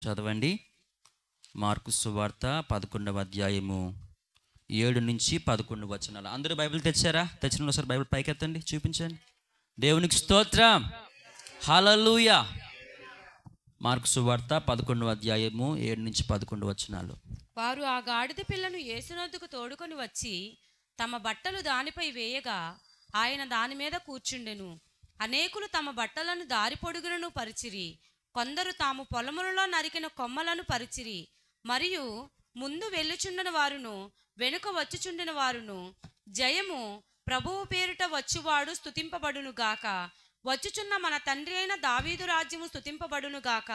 చదవండి. మార్కు సువార్త 11వ అధ్యాయము 7 నుంచి 11 వచనాలు. అందరూ బైబిల్ తెచ్చారా? తెచ్చిన ఒకసారి బైబిల్ పైకెత్తండి, చూపించండి. దేవునికి స్తోత్రం, హల్లెలూయా. మార్కు సువార్త 11వ అధ్యాయము 7 నుంచి 11 వచనాలు. వారు ఆ గాడిద పిల్లను యేసునొద్దకు తోడుకొని వచ్చి తమ బట్టలు దానిపై వేయగా ఆయన దాని మీద కూర్చుండెను. అనేకులు తమ బట్టలను దారి పొడుగులను పరిచిరి, కొందరు తాము పొలములలో నరికిన కొమ్మలను పరిచిరి. మరియు ముందు వెళ్ళుచుండిన వారును వెనుక వచ్చుచుండిన వారును, జయము ప్రభువు పేరిట వచ్చువాడు స్తుతింపబడును గాక, వచ్చుచున్న మన తండ్రి అయిన దావీదు రాజ్యము స్తుతింపబడును గాక,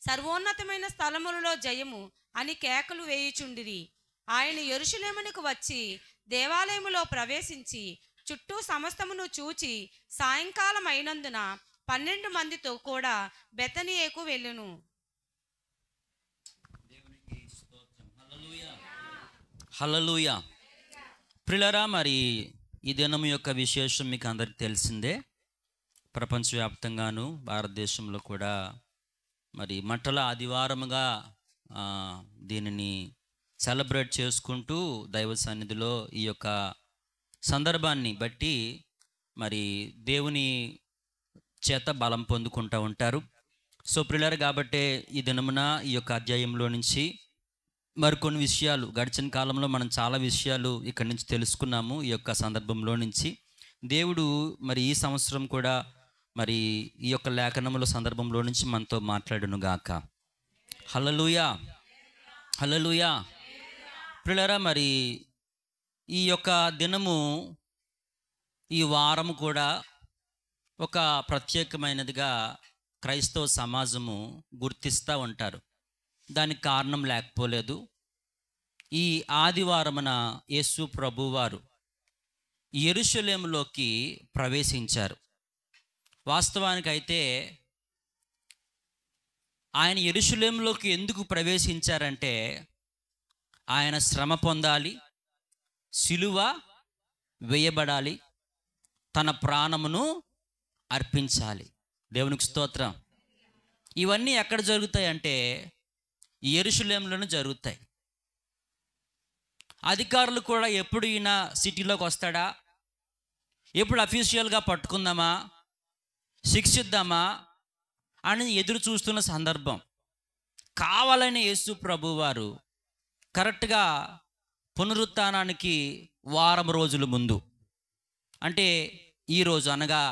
సర్వోన్నతమైన స్థలములలో జయము అని కేకలు వేయుచుండిరి. ఆయన యెరూషలేమునకు వచ్చి దేవాలయములో ప్రవేశించి చుట్టూ సమస్తమును చూచి సాయంకాలం అయినందున 12 మందితో కూడా బెతనియేకు వెళ్ళెను. హల్లెలూయా. ప్రియులారా, మరి ఈ దినం యొక్క విశేషం మీకు అందరికి తెలిసిందే. ప్రపంచవ్యాప్తంగాను భారతదేశంలో కూడా మరి మంటల ఆదివారముగా దీనిని సెలబ్రేట్ చేసుకుంటూ దైవ సన్నిధిలో ఈ యొక్క సందర్భాన్ని బట్టి మరి దేవుని చేత బలం పొందుకుంటూ ఉంటారు. సో ప్రియులారా, కాబట్టే ఈ దినమున ఈ యొక్క అధ్యాయంలో నుంచి మరికొన్ని విషయాలు, గడిచిన కాలంలో మనం చాలా విషయాలు ఇక్కడి నుంచి తెలుసుకున్నాము. ఈ యొక్క సందర్భంలో నుంచి దేవుడు మరి ఈ సంవత్సరం కూడా మరి ఈ యొక్క లేఖనముల సందర్భంలో నుంచి మనతో మాట్లాడును గాక. హల్లెలూయా, హల్లెలూయా. ప్రియులారా, మరి ఈ యొక్క దినము, ఈ వారము కూడా ఒక ప్రత్యేకమైనదిగా క్రైస్తవ సమాజము గుర్తిస్తూ ఉంటారు. దానికి కారణం లేకపోలేదు. ఈ ఆదివారమున యేసు ప్రభువారు యెరూషలేములోకి ప్రవేశించారు. వాస్తవానికైతే ఆయన యెరూషలేములోకి ఎందుకు ప్రవేశించారంటే ఆయన శ్రమ పొందాలి, సిలువ వేయబడాలి, తన ప్రాణమును అర్పించాలి. దేవునికి స్తోత్రం. ఇవన్నీ ఎక్కడ జరుగుతాయి అంటే యెరూషలేములోనే జరుగుతాయి. అధికారులు కూడా ఎప్పుడు ఈయన సిటీలోకి వస్తాడా, ఎప్పుడు అఫీషియల్గా పట్టుకుందామా, శిక్షిద్దామా అని ఎదురు చూస్తున్న సందర్భం. కావాలని యేసు ప్రభువారు కరెక్ట్గా పునరుత్థానానికి వారం రోజుల ముందు, అంటే ఈరోజు అనగా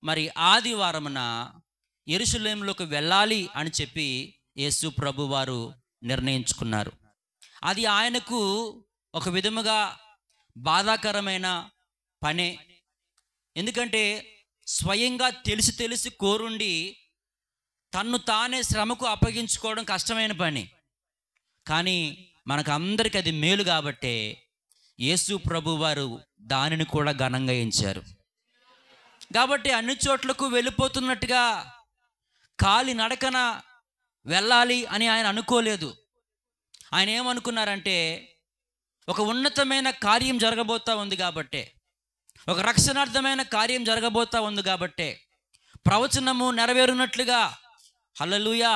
మరి ఆదివారమున యెరూషలేములోకి వెళ్ళాలి అని చెప్పి యేసు ప్రభువారు నిర్ణయించుకున్నారు. అది ఆయనకు ఒక విధముగా బాధాకరమైన పనే. ఎందుకంటే స్వయంగా తెలిసి కోరుండి తన్ను తానే శ్రమకు అప్పగించుకోవడం కష్టమైన పని. కానీ మనకందరికీ అది మేలు కాబట్టే యేసు ప్రభువారు దానిని కూడా ఘనంగా ఎంచారు. కాబట్టి అన్ని చోట్లకు వెళ్ళిపోతున్నట్టుగా కాలి నడకన వెళ్ళాలి అని ఆయన అనుకోలేదు. ఆయన ఏమనుకున్నారంటే ఒక ఉన్నతమైన కార్యం జరగబోతూ ఉంది కాబట్టే, ఒక రక్షణార్థమైన కార్యం జరగబోతూ ఉంది కాబట్టే, ప్రవచనము నెరవేరునట్లుగా, హల్లెలూయా,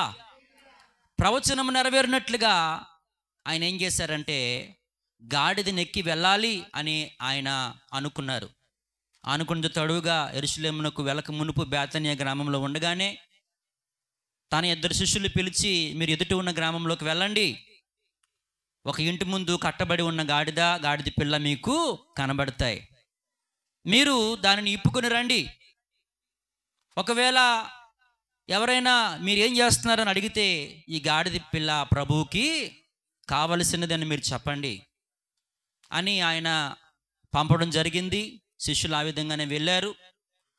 ప్రవచనము నెరవేరినట్లుగా ఆయన ఏం చేశారంటే గాడిద నెక్కి వెళ్ళాలి అని ఆయన అనుకున్నారు. అనుకున్న తడువుగా యెరూషలేమునకు వెళ్ళక మునుపు బేతనియ గ్రామంలో ఉండగానే తన 2 శిష్యులు పిలిచి, మీరు ఎదుట ఉన్న గ్రామంలోకి వెళ్ళండి, ఒక ఇంటి ముందు కట్టబడి ఉన్న గాడిద పిల్ల మీకు కనబడతాయి, మీరు దానిని ఇప్పుకొని రండి. ఒకవేళ ఎవరైనా మీరేం చేస్తున్నారని అడిగితే ఈ గాడిద పిల్ల ప్రభువుకి కావలసినదని మీరు చెప్పండి అని ఆయన పంపడం జరిగింది. శిష్యులు ఆ విధంగానే వెళ్ళారు.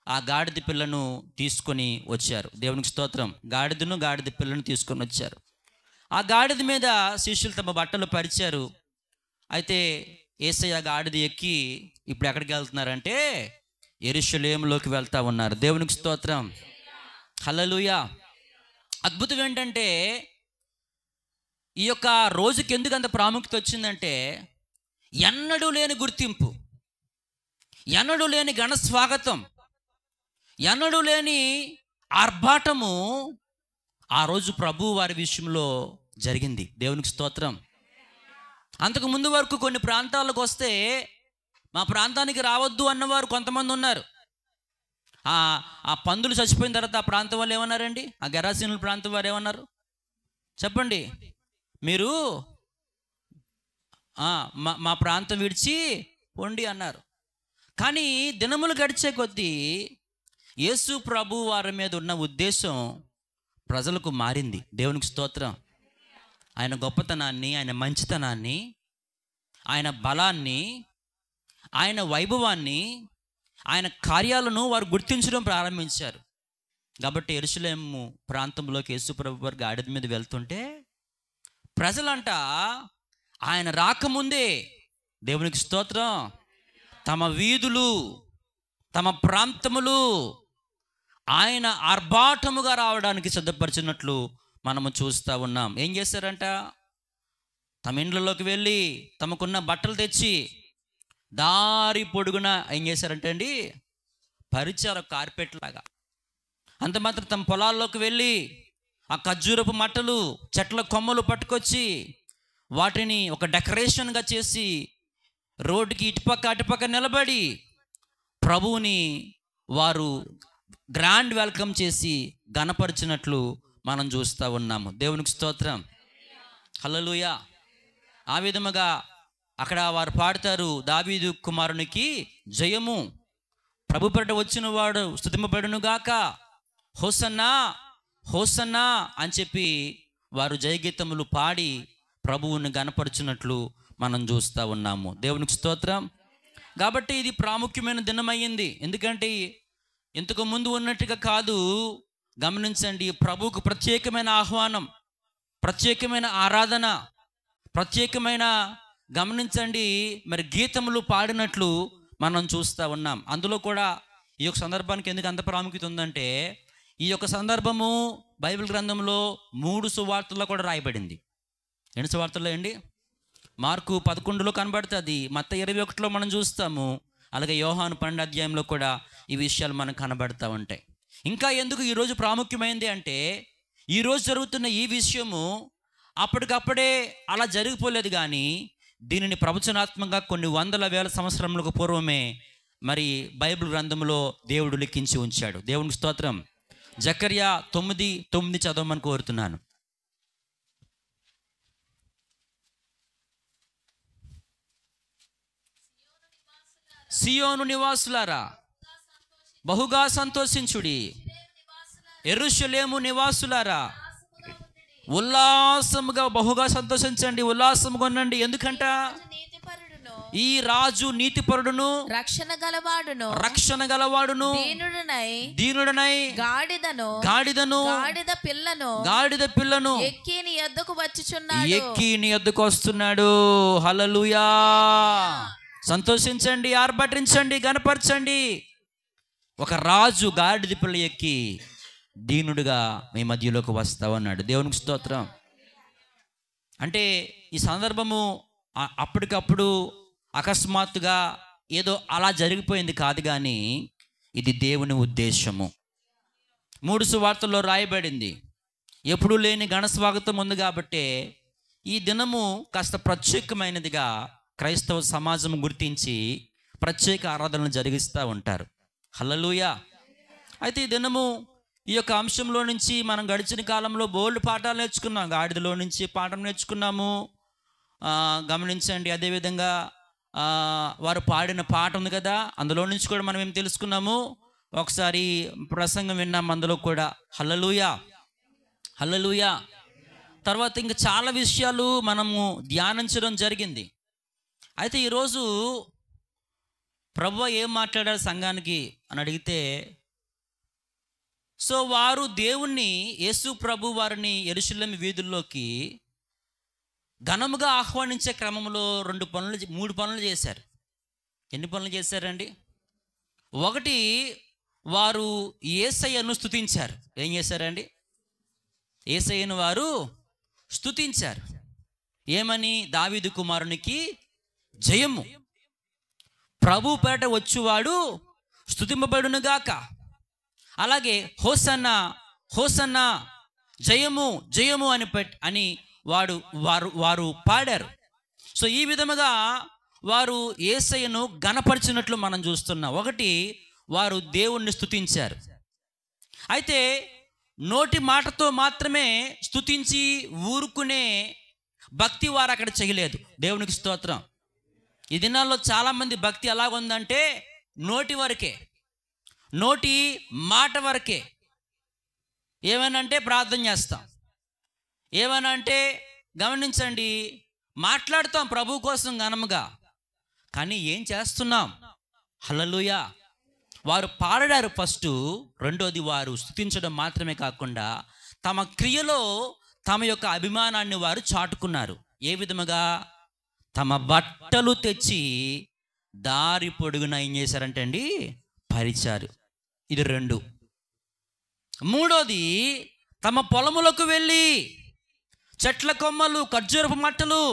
ఆ గాడిద పిల్లను తీసుకొని వచ్చారు. దేవునికి స్తోత్రం. గాడిద పిల్లను తీసుకొని వచ్చారు. ఆ గాడిద మీద శిష్యులు తమ బట్టలు పరిచారు. అయితే యేసయ్య గాడిద ఎక్కి ఇప్పుడు ఎక్కడికి వెళ్తున్నారంటే యెరూషలేములోకి వెళ్తా ఉన్నారు. దేవునికి స్తోత్రం, హల్లెలూయా. అద్భుతం ఏంటంటే ఈ యొక్క రోజుకి ఎందుకు అంత ప్రాముఖ్యత వచ్చిందంటే ఎన్నడూ లేని గుర్తింపు, ఎన్నడూ లేని ఘన స్వాగతం, ఎన్నడూ లేని ఆర్భాటము ఆ రోజు ప్రభు వారి విషయంలో జరిగింది. దేవునికి స్తోత్రం. అంతకు ముందు వరకు కొన్ని ప్రాంతాలకు వస్తే మా ప్రాంతానికి రావద్దు అన్నవారు కొంతమంది ఉన్నారు. ఆ పందులు చచ్చిపోయిన తర్వాత ఆ ప్రాంతం వాళ్ళు ఏమన్నారండి? ఆ గెరాసీనుల ప్రాంతం వారు ఏమన్నారు చెప్పండి? మీరు మా ప్రాంతం విడిచి పొండి అన్నారు. కానీ దినములు గడిచే కొద్దీ యేసు ప్రభు వారి మీద ఉన్న ఉద్దేశం ప్రజలకు మారింది. దేవునికి స్తోత్రం. ఆయన గొప్పతనాన్ని, ఆయన మంచితనాన్ని, ఆయన బలాన్ని, ఆయన వైభవాన్ని, ఆయన కార్యాలను వారు గుర్తించడం ప్రారంభించారు. కాబట్టి యెరూషలేము ప్రాంతంలోకి యేసు ప్రభు వారు గాడిద మీద వెళ్తుంటే ప్రజలంట ఆయన రాకముందే, దేవునికి స్తోత్రం, తమ వీధులు, తమ ప్రాంతములు ఆయన ఆర్భాటముగా రావడానికి సిద్ధపరిచినట్లు మనము చూస్తూ ఉన్నాం. ఏం చేశారంట? తమ ఇండ్లలోకి వెళ్ళి తమకున్న బట్టలు తెచ్చి దారి పొడుగున ఏం చేశారంటే అండి, పరిచారు కార్పెట్ లాగా. అంత మాత్రం తమ పొలాల్లోకి వెళ్ళి ఆ ఖర్జూరపు మట్టలు, చెట్ల కొమ్మలు పట్టుకొచ్చి వాటిని ఒక డెకరేషన్గా చేసి రోడ్డుకి ఇటుపక్క నిలబడి ప్రభువుని వారు గ్రాండ్ వెల్కమ్ చేసి ఘనపరిచినట్లు మనం చూస్తూ ఉన్నాము. దేవునికి స్తోత్రం. హల్లెలూయా. ఆ విధముగా అక్కడ వారు పాడతారు, దావీదు కుమారునికి జయము, ప్రభు పేరిట వచ్చిన వాడు స్తుతింపబడునుగాక, హోసన్నా హోసన్నా అని చెప్పి వారు జయగీతములు పాడి ప్రభువుని గణపరిచినట్లు మనం చూస్తూ ఉన్నాము. దేవునికి స్తోత్రం. కాబట్టి ఇది ప్రాముఖ్యమైన దినమయ్యింది. ఎందుకంటే ఇంతకు ముందు ఉన్నట్టుగా కాదు. గమనించండి, ప్రభువుకు ప్రత్యేకమైన ఆహ్వానం, ప్రత్యేకమైన ఆరాధన, ప్రత్యేకమైన గమనించండి మరి గీతములు పాడినట్లు మనం చూస్తూ ఉన్నాం. అందులో కూడా ఈ యొక్క సందర్భానికి ఎందుకు అంత ప్రాముఖ్యత ఉందంటే, ఈ యొక్క సందర్భము బైబిల్ గ్రంథంలో 3 సువార్తల్లో కూడా రాయబడింది. ఎన్ని సువార్తల్లో అండి? మార్కు 11లో కనబడుతుంది, మత్తయి 21లో మనం చూస్తాము, అలాగే యోహాను 12 అధ్యాయంలో కూడా ఈ విషయాలు మనకు కనబడుతూ ఉంటాయి. ఇంకా ఎందుకు ఈరోజు ప్రాముఖ్యమైంది అంటే, ఈరోజు జరుగుతున్న ఈ విషయము అప్పటికప్పుడే అలా జరిగిపోలేదు, కానీ దీనిని ప్రవచనాత్మకంగా కొన్ని వందల వేల సంవత్సరములకు పూర్వమే మరి బైబిల్ గ్రంథంలో దేవుడు లిఖించి ఉంచాడు. దేవునికి స్తోత్రం. జకర్యా 9:9 చదవమని కోరుతున్నాను. సియోను నివాసులారా బహుగా సంతోషించుడి, యెరూషలేము నివాసులారా ఉల్లాసముగా బహుగా సంతోషించండి, ఉల్లాసముగా ఉండండి. ఎందుకంట ఈ రాజు నీతిపరుడును రక్షణ గలవాడును దీనుడనై గాడిద పిల్లను ఎక్కి నీ యొద్దకు వస్తున్నాడు. హల్లెలూయా. సంతోషించండి, ఆర్భటించండి, గణపరచండి. ఒక రాజు గాడిద పిల్ల ఎక్కి దీనుడుగా మీ మధ్యలోకి వస్తావన్నాడు. దేవునికి స్తోత్రం. అంటే ఈ సందర్భము అప్పటికప్పుడు అకస్మాత్తుగా ఏదో అలా జరిగిపోయింది కాదు, కానీ ఇది దేవుని ఉద్దేశము. 3 సువార్తల్లో రాయబడింది. ఎప్పుడూ లేని ఘన స్వాగతం ఉంది కాబట్టి ఈ దినము కాస్త ప్రత్యేకమైనదిగా క్రైస్తవ సమాజం గుర్తించి ప్రత్యేక ఆరాధనలు జరిగిస్తూ ఉంటారు. హల్లెలూయా. అయితే ఈ దినము ఈ యొక్క అంశంలో నుంచి మనం గడిచిన కాలంలో బోల్డ్ పాఠాలు నేర్చుకున్నాం. గాడిదలో నుంచి పాఠం నేర్చుకున్నాము. గమనించండి, అదేవిధంగా వారు పాడిన పాట ఉంది కదా, అందులో నుంచి కూడా మనం ఏం తెలుసుకున్నాము? ఒకసారి ప్రసంగం విన్నాము అందులో కూడా. హల్లెలూయా, హల్లెలూయా. తర్వాత ఇంకా చాలా విషయాలు మనము ధ్యానించడం జరిగింది. అయితే ఈరోజు ప్రభువు ఏం మాట్లాడారు సంఘానికి అని అడిగితే, సో వారు దేవుణ్ణి, యేసు ప్రభు వారిని యెరూషలేము వీధుల్లోకి ఘనముగా ఆహ్వానించే క్రమంలో 3 పనులు చేశారు. ఎన్ని పనులు చేశారండి? ఒకటి, వారు యేసయ్యను స్తుతించారు. ఏం చేశారండి? యేసయ్యను వారు స్తుతించారు. ఏమని? దావీదు కుమారునికి జయము, ప్రభు పేట వచ్చువాడు స్తుతింపబడునుగాక. అలాగే హోసన్నా హోసన్నా, జయము జయము అని వారు పాడారు. సో ఈ విధముగా వారు యేసయ్యను ఘనపరిచినట్లు మనం చూస్తున్నాం. ఒకటి, వారు దేవుణ్ణి స్తుతించారు. అయితే నోటి మాటతో మాత్రమే స్తుతించి ఊరుకునే భక్తి వారు అక్కడ చేయలేదు. దేవునికి స్తోత్రం. ఈ దినాల్లో చాలామంది భక్తి ఎలాగుందంటే నోటి వరకే, నోటి మాట వరకే. ఏమనంటే ప్రార్థన చేస్తాం, ఏమనంటే గమనించండి మాట్లాడుతాం ప్రభు కోసం ఘనముగా, కానీ ఏం చేస్తున్నాం? హల్లెలూయా. వారు పాడారు ఫస్ట్. రెండోది, వారు స్తుతించడం మాత్రమే కాకుండా తమ క్రియలో తమ యొక్క అభిమానాన్ని వారు చాటుకున్నారు. ఏ విధముగా? తమ బట్టలు తెచ్చి దారి పొడుగున ఏం చేశారంటే అండి, పరిచారు. ఇది 2. మూడోది, తమ పొలములకు వెళ్ళి చెట్ల కొమ్మలు, ఖర్జూరపు మట్టలు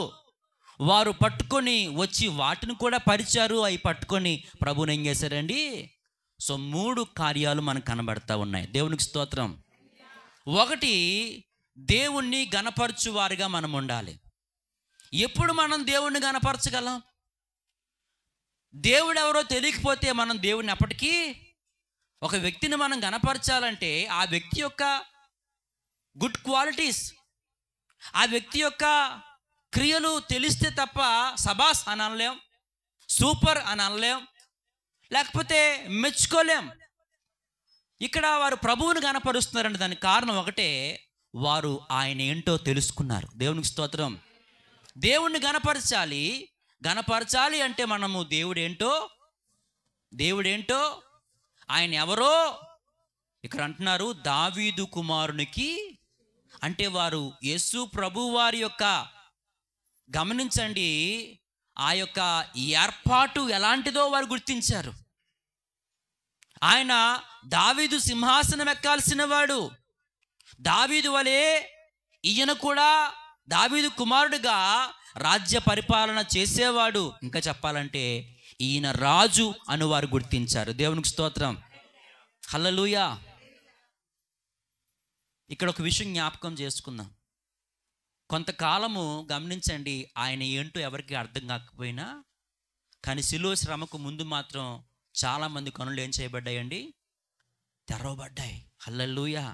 వారు పట్టుకొని వచ్చి వాటిని కూడా పరిచారు. అవి పట్టుకొని ప్రభువుని ఏం చేశారండి? సో 3 కార్యాలు మనకు కనబడతా ఉన్నాయి. దేవునికి స్తోత్రం. ఒకటి, దేవుణ్ణి గణపరచు వారిగా మనం ఉండాలి. ఎప్పుడు మనం దేవుణ్ణి గణపరచగలం? దేవుడు ఎవరో తెలియకపోతే మనం దేవుడిని ఎప్పటికీ, ఒక వ్యక్తిని మనం గణపరచాలంటే ఆ వ్యక్తి యొక్క గుడ్ క్వాలిటీస్, ఆ వ్యక్తి యొక్క క్రియలు తెలిస్తే తప్ప సబాస్ అని అనలేం, సూపర్ అని అనలేం, లేకపోతే మెచ్చుకోలేం. ఇక్కడ వారు ప్రభువుని గణపరుస్తున్నారంటే దానికి కారణం ఒకటే, వారు ఆయన ఏంటో తెలుసుకున్నారు. దేవునికి స్తోత్రం. దేవుణ్ణి గణపరచాలి అంటే మనము దేవుడేంటో ఆయన ఎవరో ఇక్కడ అంటున్నారు. దావీదు కుమారునికి అంటే వారు యేసు ప్రభు వారి యొక్క, గమనించండి, ఆ యొక్క ఏర్పాటు ఎలాంటిదో వారు గుర్తించారు. ఆయన దావీదు సింహాసనం ఎక్కాల్సిన వాడు. దావీదు వలె ఈయన కూడా దావీదు కుమారుడుగా రాజ్య పరిపాలన చేసేవాడు. ఇంకా చెప్పాలంటే ఈయన రాజు అని వారు గుర్తించారు. దేవునికి స్తోత్రం. హల్లెలూయా. ఇక్కడ ఒక విషయం జ్ఞాపకం చేసుకుందాం. కొంతకాలము గమనించండి, ఆయన ఏంటో ఎవరికి అర్థం కాకపోయినా, కానీ శిలువ శ్రమకు ముందు మాత్రం చాలామంది కనులు ఏం చేయబడ్డాయండి? తెరవబడ్డాయి. హల్లెలూయా.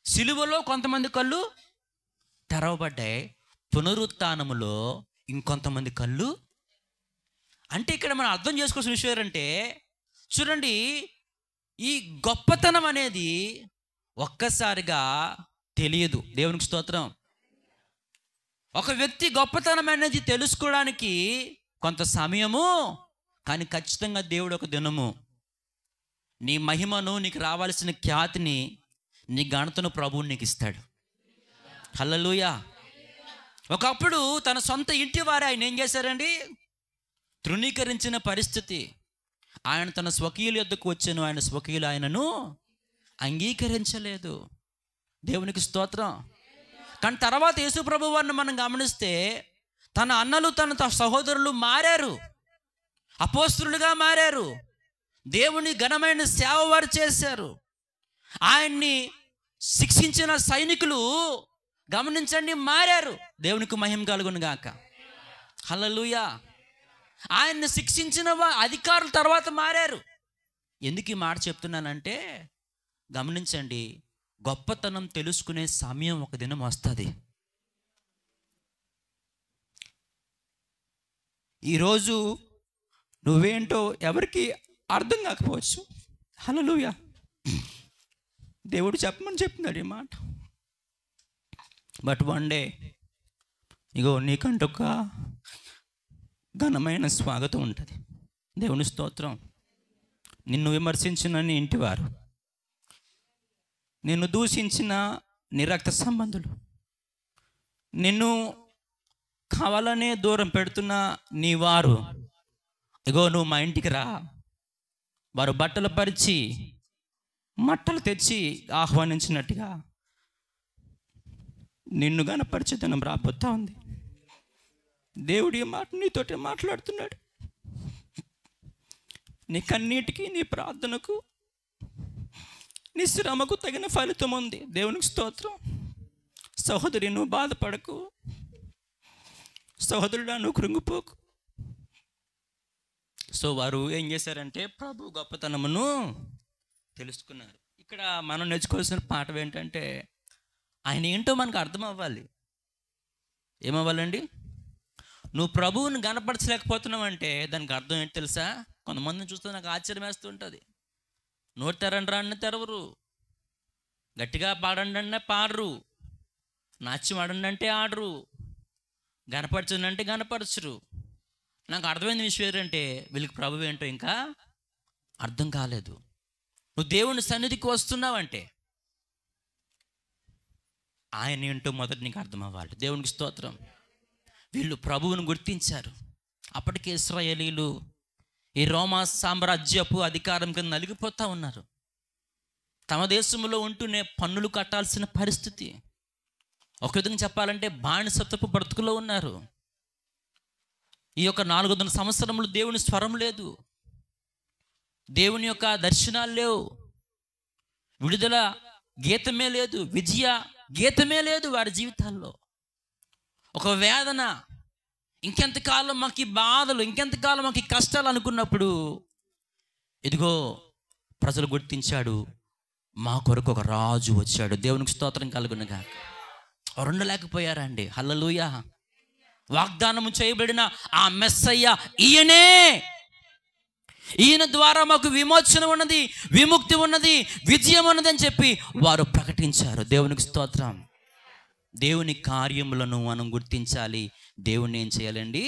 శిలువలో కొంతమంది కళ్ళు తెరవబడ్డాయి, పునరుత్థానములో ఇంకొంతమంది కళ్ళు. అంటే ఇక్కడ మనం అర్థం చేసుకోవాల్సిన విషయం ఏంటంటే, చూడండి, ఈ గొప్పతనం అనేది ఒక్కసారిగా తెలియదు. దేవునికి స్తోత్రం. ఒక వ్యక్తి గొప్పతనం అనేది తెలుసుకోవడానికి కొంత సమయము, కానీ ఖచ్చితంగా దేవుడు ఒక దినము నీ మహిమను, నీకు రావాల్సిన ఖ్యాతిని, నీ ఘనతను ప్రభువు నీకు ఇస్తాడు. హల్లెలూయా. ఒకప్పుడు తన సొంత ఇంటి వారే ఆయన ఏం చేశారండి? తృణీకరించిన పరిస్థితి. ఆయన తన స్వకీయుల యొద్దకు వచ్చాను, ఆయన స్వకీయులు ఆయనను అంగీకరించలేదు. దేవునికి స్తోత్రం. కానీ తర్వాత యేసు ప్రభు వారిని మనం గమనిస్తే తన అన్నలు, తన సహోదరులు మారారు, అపోస్తలులుగా మారారు, దేవుని ఘనమైన సేవ వారు చేశారు. ఆయన్ని శిక్షించిన సైనికులు గమనించండి మారారు. దేవునికి మహిమ కలుగును గాక. హల్లెలూయా. ఆయన్ని శిక్షించిన అధికారులు తర్వాత మారారు. ఎందుకు ఈ మాట చెప్తున్నానంటే, గమనించండి, గొప్పతనం తెలుసుకునే సమయం ఒక దినం వస్తుంది. ఈరోజు నువ్వేంటో ఎవరికి అర్థం కాకపోవచ్చు. హల్లెలూయా. దేవుడు చెప్పమని చెప్తున్నాడు ఈ మాట. బట్ వన్ డే ఇగో నీకంటూ ఒక ఘనమైన స్వాగతం ఉంటుంది. దేవుని స్తోత్రం. నిన్ను విమర్శించిన నీ ఇంటివారు, నిన్ను దూషించిన నీ రక్త సంబంధులు, నిన్ను కావాలనే దూరం పెడుతున్న నీ వారు, ఇగో నువ్వు మా ఇంటికి రా, వారు బట్టలు పరిచి మట్టలు తెచ్చి ఆహ్వానించినట్టుగా నిన్ను గణపరిచేతనం రాబోతా ఉంది. దేవుడి మాట నీతోటి మాట్లాడుతున్నాడు. నీ కన్నీటికి, నీ ప్రార్థనకు నీ శ్రమకు తగిన ఫలితం ఉంది. దేవునికి స్తోత్రం. సహోదరి, నువ్వు బాధపడకు. సహోదరుడా, నువ్వు కృంగిపోకు. సో వారు ఏం చేశారంటే ప్రభు గొప్పతనమును తెలుసుకున్నారు. ఇక్కడ మనం నేర్చుకోవాల్సిన పాఠం ఏంటంటే ఆయన ఏంటో మనకు అర్థం అవ్వాలి. ఏమవ్వాలండి? నువ్వు ప్రభువుని గనపరచలేకపోతున్నావు అంటే దానికి అర్థం ఏంటి తెలుసా? కొంతమందిని చూస్తే నాకు ఆశ్చర్యం వేస్తుంటుంది. నోటి తెరండి అన్న తెరవరు, గట్టిగా పాడండి అన్న పాడరు, నాట్యం ఆడండి అంటే ఆడరు, గనపరచండి అంటే గనపరచరు. నాకు అర్థమైన విషయం ఏంటంటే వీళ్ళకి ప్రభు ఏంటో ఇంకా అర్థం కాలేదు. నువ్వు దేవుని సన్నిధికి వస్తున్నావంటే ఆయన ఏంటో మొదటి నీకు అర్థం అవ్వాలి. దేవునికి స్తోత్రం. వీళ్ళు ప్రభువును గుర్తించారు. అప్పటికే ఇశ్రాయేలీలు ఈ రోమా సామ్రాజ్యపు అధికారం కింద నలిగిపోతూ ఉన్నారు. తమ దేశంలో ఉంటూనే పన్నులు కట్టాల్సిన పరిస్థితి. ఒక విధంగా చెప్పాలంటే బానిసత్వపు బ్రతుకులో ఉన్నారు. ఈ యొక్క 400 సంవత్సరములు దేవుని స్వరం లేదు, దేవుని యొక్క దర్శనాలు లేవు, విడుదల గీతమే లేదు, విజయ గీతమే లేదు వారి జీవితాల్లో. ఒక వేదన, ఇంకెంతకాలం మాకు ఈ బాధలు, ఇంకెంతకాలం మాకు ఈ కష్టాలు అనుకున్నప్పుడు ఇదిగో ప్రజలు గుర్తించాడు, మా కొరకు ఒక రాజు వచ్చాడు. దేవునికి స్తోత్రం కలుగునుగా. ఉండలేకపోయారా అండి? హల్లెలూయా. వాగ్దానం చేయబడిన ఆ మెస్సయ్య ఈయనే, ఈయన ద్వారా మాకు విమోచన ఉన్నది, విముక్తి ఉన్నది, విజయం ఉన్నది అని చెప్పి వారు ప్రకటించారు. దేవునికి స్తోత్రం. దేవుని కార్యములను మనం గుర్తించాలి. దేవుణ్ణి ఏం చేయాలండి?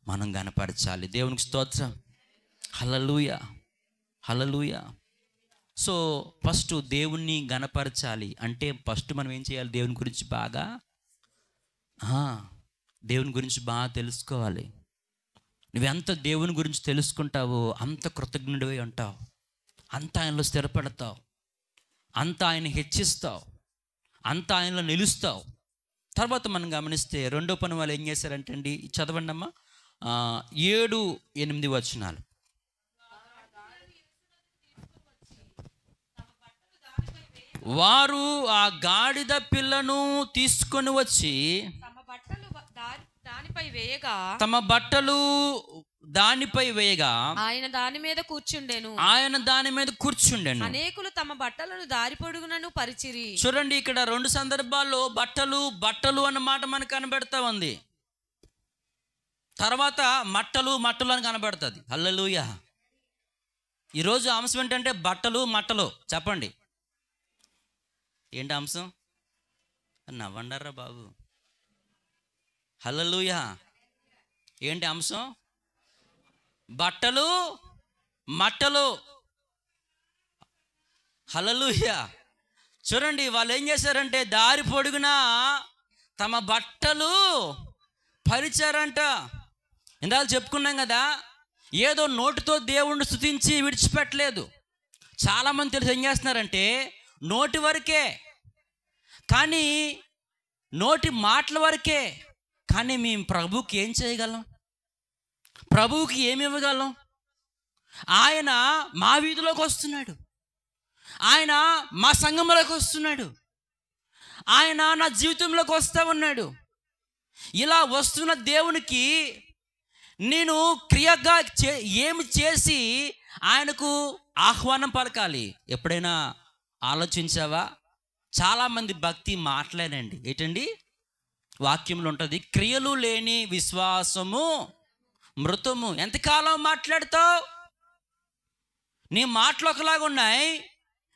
మనం గనపరచాలి. దేవునికి స్తోత్రం. హల్లెలూయా, హల్లెలూయా. సో ఫస్ట్ దేవుణ్ణి గనపరచాలి అంటే ఫస్ట్ మనం ఏం చేయాలి? దేవుని గురించి బాగా తెలుసుకోవాలి. నువ్వెంత దేవుని గురించి తెలుసుకుంటావో అంత కృతజ్ఞుడివై ఉంటావు, అంత ఆయనలో స్థిరపడతావు, అంత ఆయన హెచ్చిస్తావు, అంత ఆయనలో నిలుస్తావు. తర్వాత మనం గమనిస్తే రెండో పని వాళ్ళు ఏం చేశారంటే అండి, చదవండి అమ్మా, 7-8 వచనాలు. వారు ఆ గాడిద పిల్లను తీసుకొని వచ్చి తమ బట్టలు దానిపై వేయగా ఆయన దాని మీద కూర్చుండెను. కూర్చుండెను. అనేకులు తమ బట్టలను దారి పొడుగునను పరిచిరి. చూడండి, ఇక్కడ 2 సందర్భాల్లో బట్టలు అన్న మాట మనకు కనబెడతా ఉంది. తర్వాత మట్టలు అని కనబడుతుంది. హల్లెలూయా. ఈరోజు అంశం ఏంటంటే మట్టలు. చెప్పండి, ఏంటి అంశం? నవ్వండారా బాబు. హల్లెలూయా. ఏంటి అంశం? మట్టలు. హల్లెలూయా. చూడండి, వాళ్ళు ఏం చేశారంటే దారి పొడుగున తమ బట్టలు పరిచారంట. ఇందాక చెప్పుకున్నాం కదా, ఏదో నోటితో దేవుణ్ణి స్తుతించి విడిచిపెట్టలేదు. చాలామంది తెలిసి ఏం చేస్తున్నారంటే నోటి వరకే, కానీ నోటి మాటల వరకే, కానీ మేము ప్రభువుకి ఏం చేయగలం? ప్రభువుకి ఏమి ఇవ్వగలం? ఆయన మా వీధిలోకి వస్తున్నాడు, ఆయన మా సంఘంలోకి వస్తున్నాడు, ఆయన నా జీవితంలోకి వస్తూ ఉన్నాడు. ఇలా వస్తున్న దేవునికి నేను క్రియగా ఏమి చేసి ఆయనకు ఆహ్వానం పలకాలి? ఎప్పుడైనా ఆలోచించావా? చాలామంది భక్తి మాటలేనండి. ఏంటండి? వాక్యంలో ఉంటుంది, క్రియలు లేని విశ్వాసము మృతము. ఎంతకాలం మాట్లాడతావు? నీ మాటలు ఒకలాగా ఉన్నాయి,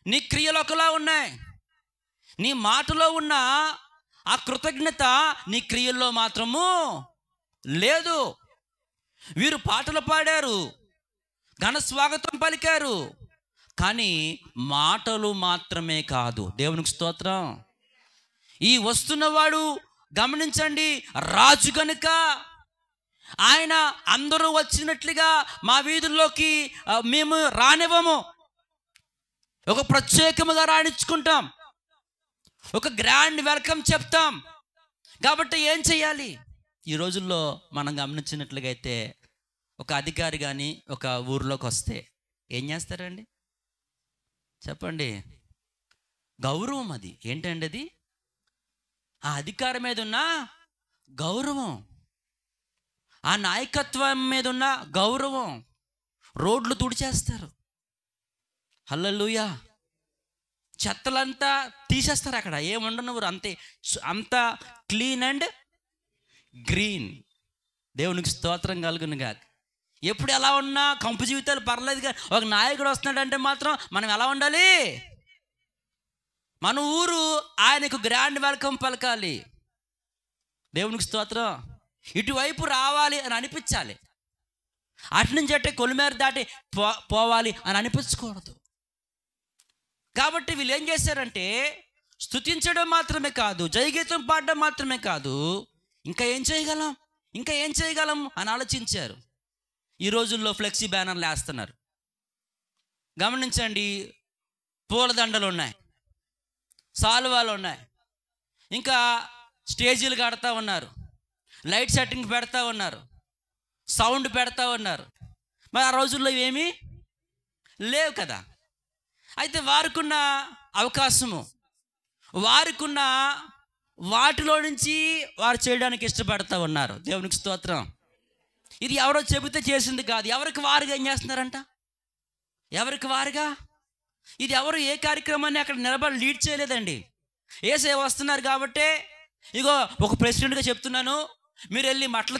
నీ క్రియలు ఒకలా ఉన్నాయి. నీ మాటలో ఉన్న ఆ కృతజ్ఞత నీ క్రియల్లో మాత్రము లేదు. వీరు పాటలు పాడారు, ఘన స్వాగతం పలికారు, కానీ మాటలు మాత్రమే కాదు. దేవునికి స్తోత్రం. ఈ వస్తున్నవాడు గమనించండి, రాజు కనుక ఆయన అందరూ వచ్చినట్లుగా మా వీధుల్లోకి మేము రానివ్వము. ఒక ప్రత్యేకముగా రాణించుకుంటాం, ఒక గ్రాండ్ వెల్కమ్ చెప్తాం. కాబట్టి ఏం చేయాలి? ఈ రోజుల్లో మనం గమనించినట్లుగా అయితే ఒక అధికారి కానీ ఒక ఊరిలోకి వస్తే ఏం చేస్తారండి? చెప్పండి. గౌరవం. అది ఏంటండి? అది ఆ అధికారం మీద ఉన్న గౌరవం, ఆ నాయకత్వం మీద ఉన్న గౌరవం. రోడ్లు తుడిచేస్తారు, హల్లెలూయా. చెత్తలంతా తీసేస్తారు, అక్కడ ఏముండనవరు, అంతే, అంత క్లీన్ అండ్ గ్రీన్. దేవునికి స్తోత్రం కలుగునుగా. ఎప్పుడు ఎలా ఉన్నా కంపు జీవితాలు పర్లేదు, కానీ ఒక నాయకుడు వస్తున్నాడంటే మాత్రం మనం ఎలా ఉండాలి? మన ఊరు ఆయనకు గ్రాండ్ వెల్కమ్ పలకాలి. దేవునికి స్తోత్రం. ఇటువైపు రావాలి అని అనిపించాలి, అటు నుంచి అంటే కొలిమేర దాటి పోవాలి అని అనిపించకూడదు. కాబట్టి వీళ్ళు ఏం చేశారంటే స్తుతించడం మాత్రమే కాదు, జయగీతం పాడడం మాత్రమే కాదు, ఇంకా ఏం చేయగలం అని ఆలోచించారు. ఈ రోజుల్లో ఫ్లెక్సీ బ్యానర్లు వేస్తున్నారు, గమనించండి. పూలదండలు ఉన్నాయి, సాల్వాలు ఉన్నాయి, ఇంకా స్టేజీలు కడతా ఉన్నారు, లైట్ సెట్టింగ్ పెడతా ఉన్నారు, సౌండ్ పెడతా ఉన్నారు. మరి ఆ రోజుల్లో ఏమీ లేవు కదా. అయితే వారికున్న అవకాశము, వారికున్న వాటిలో నుంచి వారు చేయడానికి ఇష్టపడతా ఉన్నారు. దేవునికి స్తోత్రం. ఇది ఎవరో చెబితే చేసింది కాదు, ఎవరికి వారుగా ఏం చేస్తున్నారంట, ఎవరికి వారుగా. ఇది ఎవరు ఏ కార్యక్రమాన్ని అక్కడ నిలబడి లీడ్ చేయలేదండి. యేసయ్య వస్తున్నారు కాబట్టి, ఇగో ఒక ప్రెసిడెంట్గా చెప్తున్నాను, మీరు వెళ్ళి బట్టలు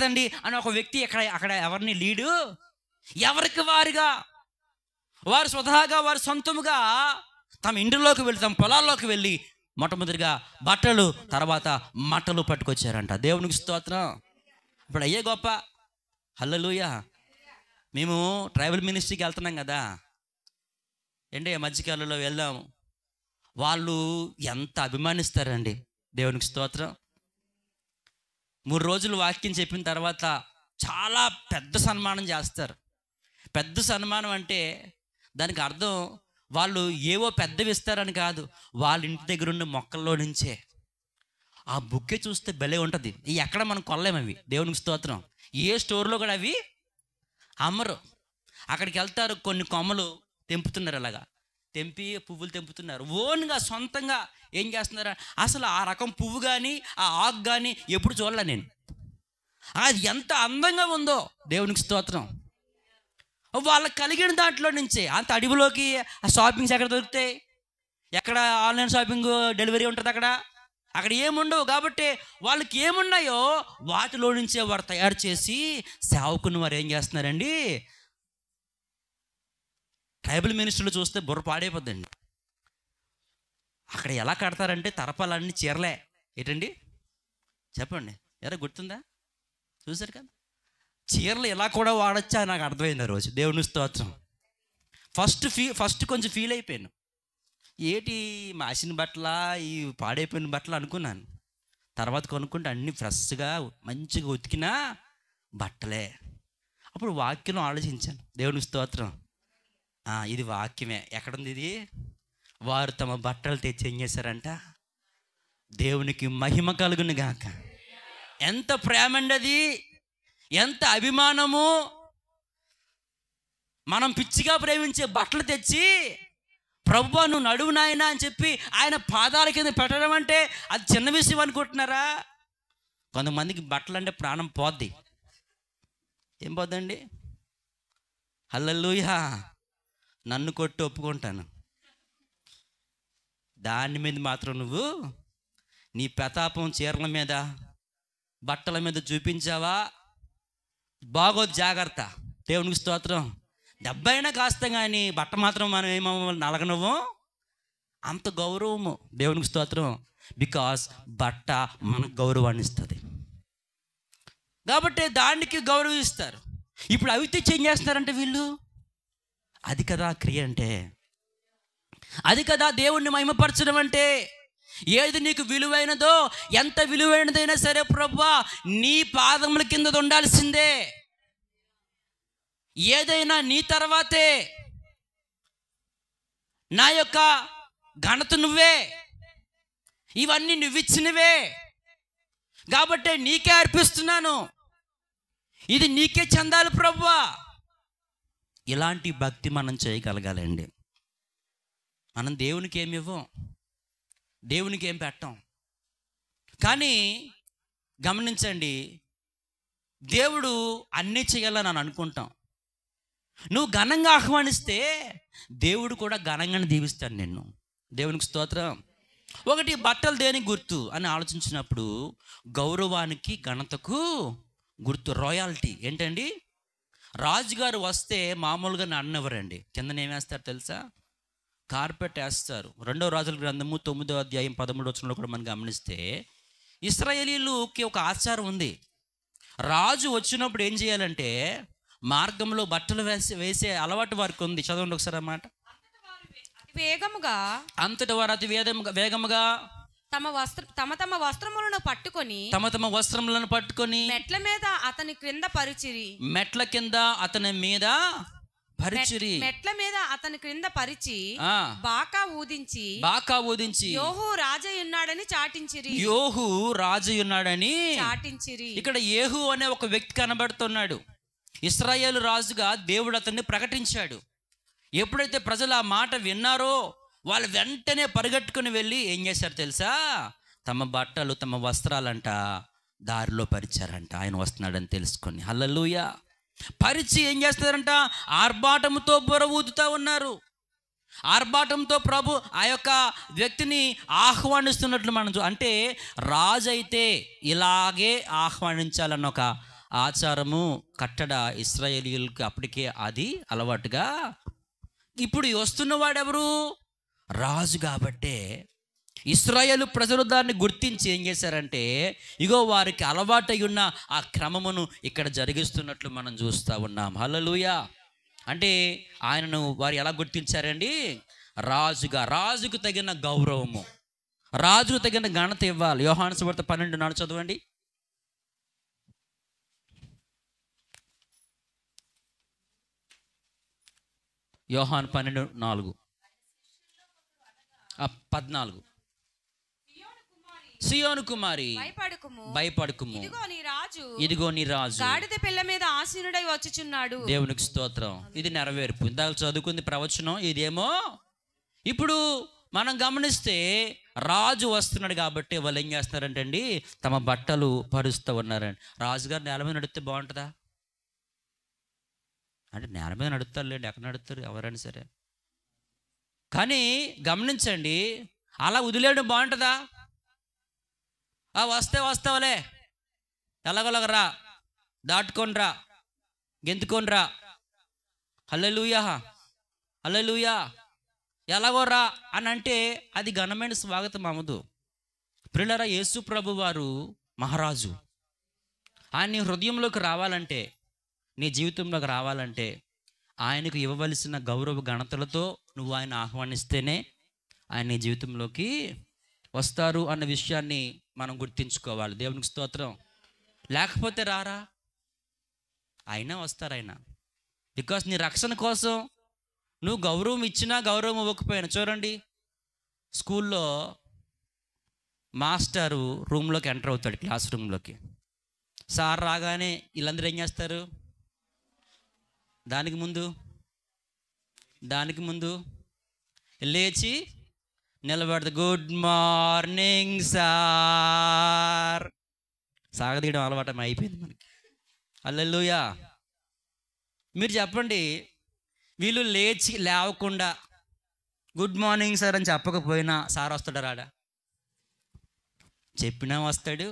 తండి అని ఒక వ్యక్తి అక్కడ ఎవరిని లీడు, ఎవరికి వారుగా, వారు స్వతహాగా వారు సొంతముగా తమ ఇంటిలోకి వెళ్ళి, తమ పొలాల్లోకి వెళ్ళి మొట్టమొదటిగా బట్టలు, తర్వాత మట్టలు పట్టుకొచ్చారంట. దేవునికి స్తోత్రం. ఇప్పుడు అయ్యే గొప్ప, హల్లెలూయా. మేము ట్రైబల్ మినిస్ట్రీకి వెళ్తున్నాం కదా, ఏంటి మధ్యకాలంలో వెళ్దాము, వాళ్ళు ఎంత అభిమానిస్తారండి. దేవునికి స్తోత్రం. 3 రోజులు వాక్యం చెప్పిన తర్వాత చాలా పెద్ద సన్మానం చేస్తారు. పెద్ద సన్మానం అంటే దానికి అర్థం వాళ్ళు ఏవో పెద్దవి ఇస్తారని కాదు, వాళ్ళ ఇంటి దగ్గర ఉన్న మొక్కల్లో నుంచే. ఆ బుక్కే చూస్తే భలే ఉంటుంది. ఎక్కడ మనం కొనలేము అవి. దేవునికి స్తోత్రం. ఏ స్టోర్లో కూడా అవి అమ్మరు. అక్కడికి వెళ్తారు, కొన్ని కొమ్మలు తెంపుతున్నారు, అలాగా తెంపి పువ్వులు తెంపుతున్నారు, ఓన్గా సొంతంగా ఏం చేస్తున్నారు. అసలు ఆ రకం పువ్వు కానీ ఆ ఆకు కానీ ఎప్పుడు చూడలే నేను. అది ఎంత అందంగా ఉందో. దేవునికి స్తోత్రం. వాళ్ళకి కలిగిన దాంట్లో నుంచే, అంత అడవిలోకి ఆ షాపింగ్స్ ఎక్కడ దొరుకుతాయి, ఎక్కడ ఆన్లైన్ షాపింగ్ డెలివరీ ఉంటుంది, అక్కడ ఏముండవు. కాబట్టి వాళ్ళకి ఏమున్నాయో వాటిలో నుంచే వారు తయారు చేసి సేవకుని వారు ఏం చేస్తున్నారండి. ట్రైబల్ మినిస్టర్లు చూస్తే బుర్ర పాడైపోద్దండి. అక్కడ ఎలా కడతారంటే తరపాలన్నీ చీరలే. ఏంటండి చెప్పండి, ఎరా గుర్తుందా? చూసారు కదా, చీరలు ఎలా కూడా వాడచ్చా నాకు అర్థమైంది ఆ రోజు. దేవుని స్తోత్రం. ఫస్ట్ కొంచెం ఫీల్ అయిపోయాను, ఏటి మాసిన బట్టలా, ఈ పాడైపోయిన బట్టలు అనుకున్నాను. తర్వాత కొనుక్కుంటే అన్నీ ఫ్రెష్గా మంచిగా ఉతికిన బట్టలే. అప్పుడు వాక్యం ఆలోచించాను. దేవుని స్తోత్రం. ఇది వాక్యమే. ఎక్కడుంది ఇది? వారు తమ బట్టలు తెచ్చి ఏం చేశారంట, దేవునికి మహిమ కలుగును గాక. ఎంత ప్రేమ అండి అది, ఎంత అభిమానము. మనం పిచ్చిగా ప్రేమించే బట్టలు తెచ్చి, ప్రభువా నువ్వు నడువు నాయనా అని చెప్పి ఆయన పాదాల కింద పెట్టడం అంటే అది చిన్న విషయం అనుకుంటున్నారా? కొంతమందికి బట్టలు అంటే ప్రాణం పోద్ది. ఏం పోద్దండి? హల్లెలూయా. నన్ను కొట్టి ఒప్పుకుంటాను. దాని మీద మాత్రం నువ్వు నీ ప్రతాపం చీరల మీద బట్టల మీద చూపించావా, బాగోదు, జాగ్రత్త. దేవునికి స్తోత్రం. దెబ్బైనా కాస్తాం కానీ బట్ట మాత్రం మనం ఏమో నలగనవు. అంత గౌరవము. దేవునికి స్తోత్రం. బికాస్ బట్ట మనకు గౌరవాన్ని ఇస్తుంది కాబట్టి దానికి గౌరవిస్తారు. ఇప్పుడు అవి తెచ్చి ఏం చేస్తున్నారంటే వీళ్ళు, అది కదా క్రియ అంటే, అది కదా దేవుణ్ణి మహిమపరచడం అంటే. ఏది నీకు విలువైనదో, ఎంత విలువైనదైనా సరే ప్రభువా నీ పాదముల కింద ఉండాల్సిందే. ఏదైనా నీ తర్వాతే. నా యొక్క ఘనత నువ్వే, ఇవన్నీ నువ్విచ్చినవే కాబట్టి నీకే అర్పిస్తున్నాను, ఇది నీకే చెందాలి ప్రభువా. ఇలాంటి భక్తి మనం చేయగలగాలండి. మనం దేవునికి ఏమి ఇవ్వం, దేవునికి ఏం పెట్టం. కానీ గమనించండి, దేవుడు అన్నీ చేయాలని అని అనుకుంటాం. నువ్వు ఘనంగా ఆహ్వానిస్తే దేవుడు కూడా ఘనంగానే దీవిస్తాడు నిన్ను. దేవునికి స్తోత్రం. ఒకటి, బట్టలు దేనికి గుర్తు అని ఆలోచించినప్పుడు గౌరవానికి, ఘనతకు గుర్తు. రాయల్టీ ఏంటండి? రాజుగారు వస్తే మామూలుగా అన్నవరండి, కిందన ఏమేస్తారు తెలుసా? కార్పెట్ వేస్తారు. 2వ రాజుల గ్రంథము 9వ అధ్యాయం 13వ వచనంలో కూడా మనం గమనిస్తే ఇశ్రాయేలీయులకి ఒక ఆచారం ఉంది. రాజు వచ్చినప్పుడు ఏం చేయాలంటే మార్గంలో బట్టలు వేసే అలవాటు వారికి ఉంది. చదవండి ఒకసారి అన్నమాట. అంతటి వారు అతి వేగముగా తమ వస్త్రములను పట్టుకొని మెట్ల మీద అతని క్రింద పరిచిరి. మెట్ల కింద అతని మీద పరిచిరి. మెట్ల మీద అతని క్రింద పరిచి బాకా ఊదించి యోహు రాజయ్యున్నాడని చాటించిరి. యోహు రాజయ్యున్నాడని చాటించిరి. ఇక్కడ యేహూ అనే ఒక వ్యక్తి కనబడుతున్నాడు. ఇశ్రాయేలు రాజుగా దేవుడు అతన్ని ప్రకటించాడు. ఎప్పుడైతే ప్రజలు ఆ మాట విన్నారో వాళ్ళు వెంటనే పరిగెట్టుకుని వెళ్ళి ఏం చేశారు తెలుసా? తమ బట్టలు, తమ వస్త్రాలంట దారిలో పరిచారంట, ఆయన వస్తున్నాడని తెలుసుకొని. హల్లెలూయా. పరిచి ఏం చేస్తారంట? ఆర్భాటంతో బుర్ర ఊదుతూ ఉన్నారు. ఆర్భాటంతో ప్రభు ఆ యొక్క వ్యక్తిని ఆహ్వానిస్తున్నట్లు మనం అంటే రాజు అయితే ఇలాగే ఆహ్వానించాలన్న ఒక ఆచారము, కట్టడ ఇశ్రాయేలీయులకు అప్పటికే అది అలవాటుగా. ఇప్పుడు వస్తున్నవాడెవరు? రాజు. కాబట్టే ఇశ్రాయేలు ప్రజలు దాన్ని గుర్తించి ఏం చేశారంటే ఇగో వారికి అలవాటై ఉన్న ఆ క్రమమును ఇక్కడ జరిగిస్తున్నట్లు మనం చూస్తూ ఉన్నాం. హల్లెలూయా. అంటే ఆయనను వారు ఎలా గుర్తించారండి? రాజుగా. రాజుకు తగిన గౌరవము, రాజుకు తగిన ఘనత ఇవ్వాలి. యోహాను సువార్త 12:4 చదవండి. యోహాను 12:4 14. సియోను కుమారి భయపడకుము, ఇదిగో నీ రాజు గాడిద పిల్ల మీద ఆసీనుడై వచ్చుచున్నాడు. దేవునికి స్తోత్రం. ఇది నెరవేర్పు. ఇందాక చదువుకుంది ప్రవచనం, ఇదేమో ఇప్పుడు మనం గమనిస్తే రాజు వస్తున్నాడు కాబట్టి వాళ్ళు ఏం చేస్తున్నారంటే అండి తమ బట్టలు పరుస్తూ ఉన్నారండి. రాజుగారు నేల మీద నడిస్తే బాగుంటుందా? అంటే నేల మీద నడుస్తారులేండి, ఎక్కడ నడుస్తారు ఎవరైనా సరే. కానీ గమనించండి, అలా వదిలేయడం బాగుంటుందా? వస్తావులే, ఎలాగోలాగరా, దాటుకొని రా, గెంతుకొని రా, హల్లెలూయా హల్లెలూయా, ఎలాగో రా అని అంటే అది ఘనమైన స్వాగతం అవ్వదు. ప్రియులారా, యేసు ప్రభు వారు మహారాజు. ఆయన నీ హృదయంలోకి రావాలంటే, నీ జీవితంలోకి రావాలంటే ఆయనకు ఇవ్వవలసిన గౌరవ ఘనతలతో నువ్వు ఆయన ఆహ్వానిస్తేనే ఆయన నీ జీవితంలోకి వస్తారు అన్న విషయాన్ని మనం గుర్తించుకోవాలి. దేవునికి స్తోత్రం. లేకపోతే రారా, అయినా వస్తారు ఆయన. బికాస్ నీ రక్షణ కోసం నువ్వు గౌరవం ఇచ్చినా గౌరవం ఇవ్వకపోయినా. చూడండి, స్కూల్లో మాస్టరు రూమ్లోకి ఎంటర్ అవుతాడు, క్లాస్ రూమ్లోకి. సార్ రాగానే వీళ్ళందరూ ఏం చేస్తారు? దానికి ముందు లేచి నిలబడదు. Good morning sir. సాగదీయడం అలవాటు అయిపోయింది మనకి. హల్లెలూయా. మీరు చెప్పండి, వీళ్ళు లేవకుండా గుడ్ మార్నింగ్ సార్ అని చెప్పకపోయినా సార్ వస్తాడా రాడా? చెప్పినా వస్తాడు.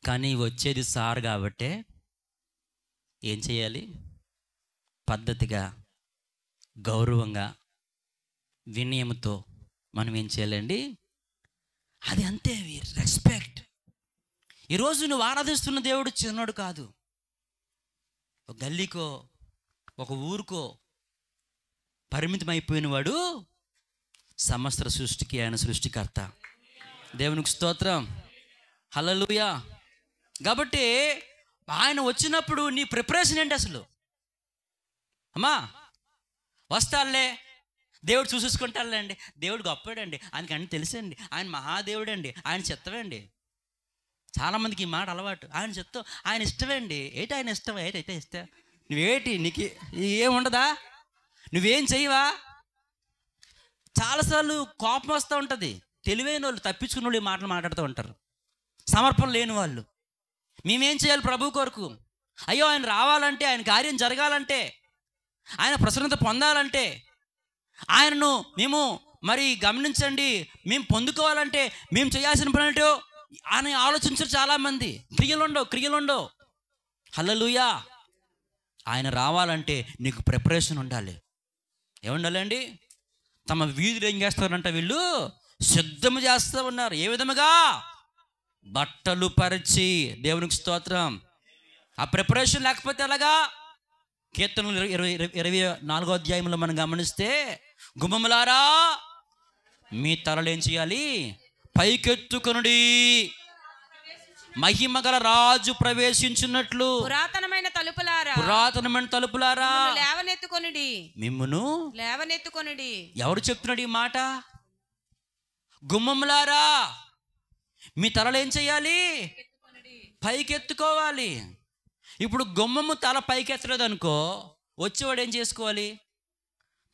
కానీ వచ్చేది సార్ కాబట్టే ఏం చేయాలి? పద్ధతిగా, గౌరవంగా, వినయంతో మనం ఏం చేయాలండి? అది అంతే, రెస్పెక్ట్. ఈరోజు నువ్వు ఆరాధిస్తున్న దేవుడు చిన్నోడు కాదు. ఒక గల్లీకో ఒక ఊరుకో పరిమితం అయిపోయిన వాడు సమస్త సృష్టికి ఆయన సృష్టికర్త. దేవునికి స్తోత్రం. హల్లెలూయా. కాబట్టి ఆయన వచ్చినప్పుడు నీ ప్రిపరేషన్ ఏంటి అసలు? అమ్మా వస్తాలే, దేవుడు చూసేసుకుంటాడులే అండి, దేవుడు గొప్పడండి, ఆయనకి అన్నీ తెలుసండి, ఆయన మహాదేవుడండి, ఆయన చిత్తమండి. చాలామందికి ఈ మాట అలవాటు. ఆయన చిత్తం, ఆయన ఇష్టమండి. ఏంటి ఆయన ఇష్టం? ఏంటైతే ఇష్టం? నువ్వేంటి, నీకు ఏముండదా? నువ్వేం చెయ్యవా? చాలాసార్లు కోపం వస్తూ ఉంటుంది. తెలివైన వాళ్ళు, తప్పించుకున్న వాళ్ళు ఈ మాటలు మాట్లాడుతూ ఉంటారు. సమర్పణ లేని వాళ్ళు. మేమేం చేయాలి ప్రభు కొరకు? అయ్యో ఆయన రావాలంటే, ఆయన కార్యం జరగాలంటే, ఆయన ప్రసన్నత పొందాలంటే, ఆయనను మేము మరి గమనించండి, మేము పొందుకోవాలంటే మేము చేయాల్సిన పని ఏంటో అని ఆలోచించరు చాలామంది. క్రియలుండవు. హల్లెలూయా. ఆయన రావాలంటే నీకు ప్రిపరేషన్ ఉండాలి. ఏముండాలండి? తమ వీధులు ఏం చేస్తారంట? వీళ్ళు సిద్ధము చేస్తూ ఉన్నారు. ఏ విధముగా? బట్టలు పరిచి. దేవునికి స్తోత్రం. ఆ ప్రిపరేషన్ లేకపోతే ఎలాగా? కీర్తనలు 24వ అధ్యాయంలో మనం గమనిస్తే, గుమ్మములారా మీ తలలు ఏం చేయాలి? పైకెత్తుకొనుడి, మహిమ గల రాజు ప్రవేశించినట్లు. పురాతనమైన తలుపులారా మిమ్మును లేవనెత్తుకొనుడి. ఎవరు చెప్తున్నాడు ఈ మాట? గుమ్మములారా మీ తలలు ఏం చేయాలి? పైకెత్తుకోవాలి. ఇప్పుడు గుమ్మము తల పైకెత్తలేదు అనుకో, వచ్చేవాడు ఏం చేసుకోవాలి?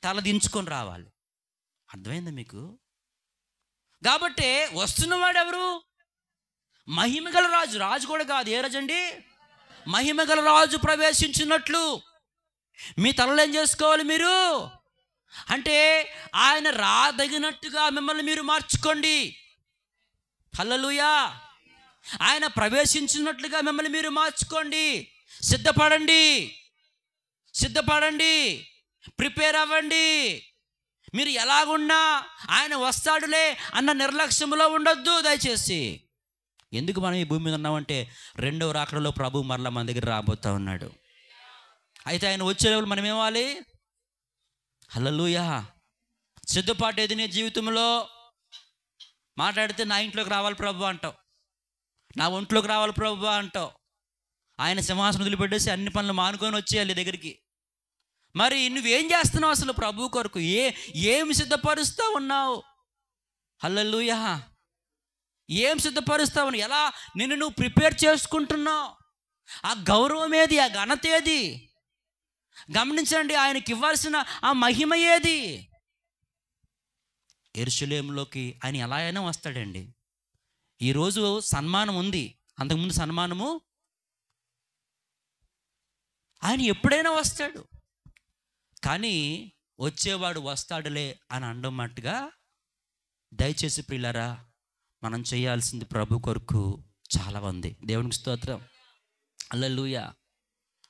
తల దించుకొని రావాలి. అర్థమైందా మీకు? కాబట్టి వస్తున్నవాడు ఎవరు? మహిమగల రాజు. రాజు కూడా కాదు. ఏ రాజు అండి? మహిమగల రాజు ప్రవేశించినట్లు మీ తలలు ఏం చేసుకోవాలి మీరు? అంటే ఆయన రాదగినట్టుగా మిమ్మల్ని మీరు మార్చుకోండి. హల్లెలూయా. ఆయన ప్రవేశించినట్లుగా మిమ్మల్ని మీరు మార్చుకోండి. సిద్ధపడండి, ప్రిపేర్ అవ్వండి. మీరు ఎలాగున్నా ఆయన వస్తాడులే అన్న నిర్లక్ష్యంలో ఉండొద్దు దయచేసి. ఎందుకు మనం ఈ భూమి మీద ఉన్నామంటే, రెండవ రాకడలో ప్రభు మరలా మన దగ్గర రాబోతా ఉన్నాడు. అయితే ఆయన వచ్చేటప్పుడు మనం ఏమవ్వాలి? హల్లెలూయా. సిద్ధపాటు ఏది నీ జీవితంలో? మాట్లాడితే నా ఇంట్లోకి రావాలి ప్రభు అంటావు, నా ఒంట్లోకి రావాలి ప్రభు అంటావు. ఆయన సింహాసనం వదిలిపెట్టేసి అన్ని పనులు మానుకొని వచ్చేయాలి దగ్గరికి. మరి నువ్వేం చేస్తున్నావు అసలు ప్రభు కొరకు? ఏమి సిద్ధపరుస్తూ ఉన్నావు? హల్లెలూయా. ఏం సిద్ధపరుస్తావు? ఎలా నిన్ను నువ్వు ప్రిపేర్ చేసుకుంటున్నావు? ఆ గౌరవం ఏది? ఆ ఘనత ఏది? గమనించండి, ఆయనకి ఇవ్వాల్సిన ఆ మహిమ ఏది? యెరూషలేములోకి ఆయన ఎలా అయినా వస్తాడండి. ఈరోజు సన్మానం ఉంది, అంతకుముందు సన్మానము. ఆయన ఎప్పుడైనా వస్తాడు, కానీ వచ్చేవాడు వస్తాడులే అని అనడం మట్టుగా దయచేసి ప్రియులారా, మనం చేయాల్సింది ప్రభు కొరకు చాలా ఉంది. దేవునికి స్తోత్రం. హల్లెలూయా.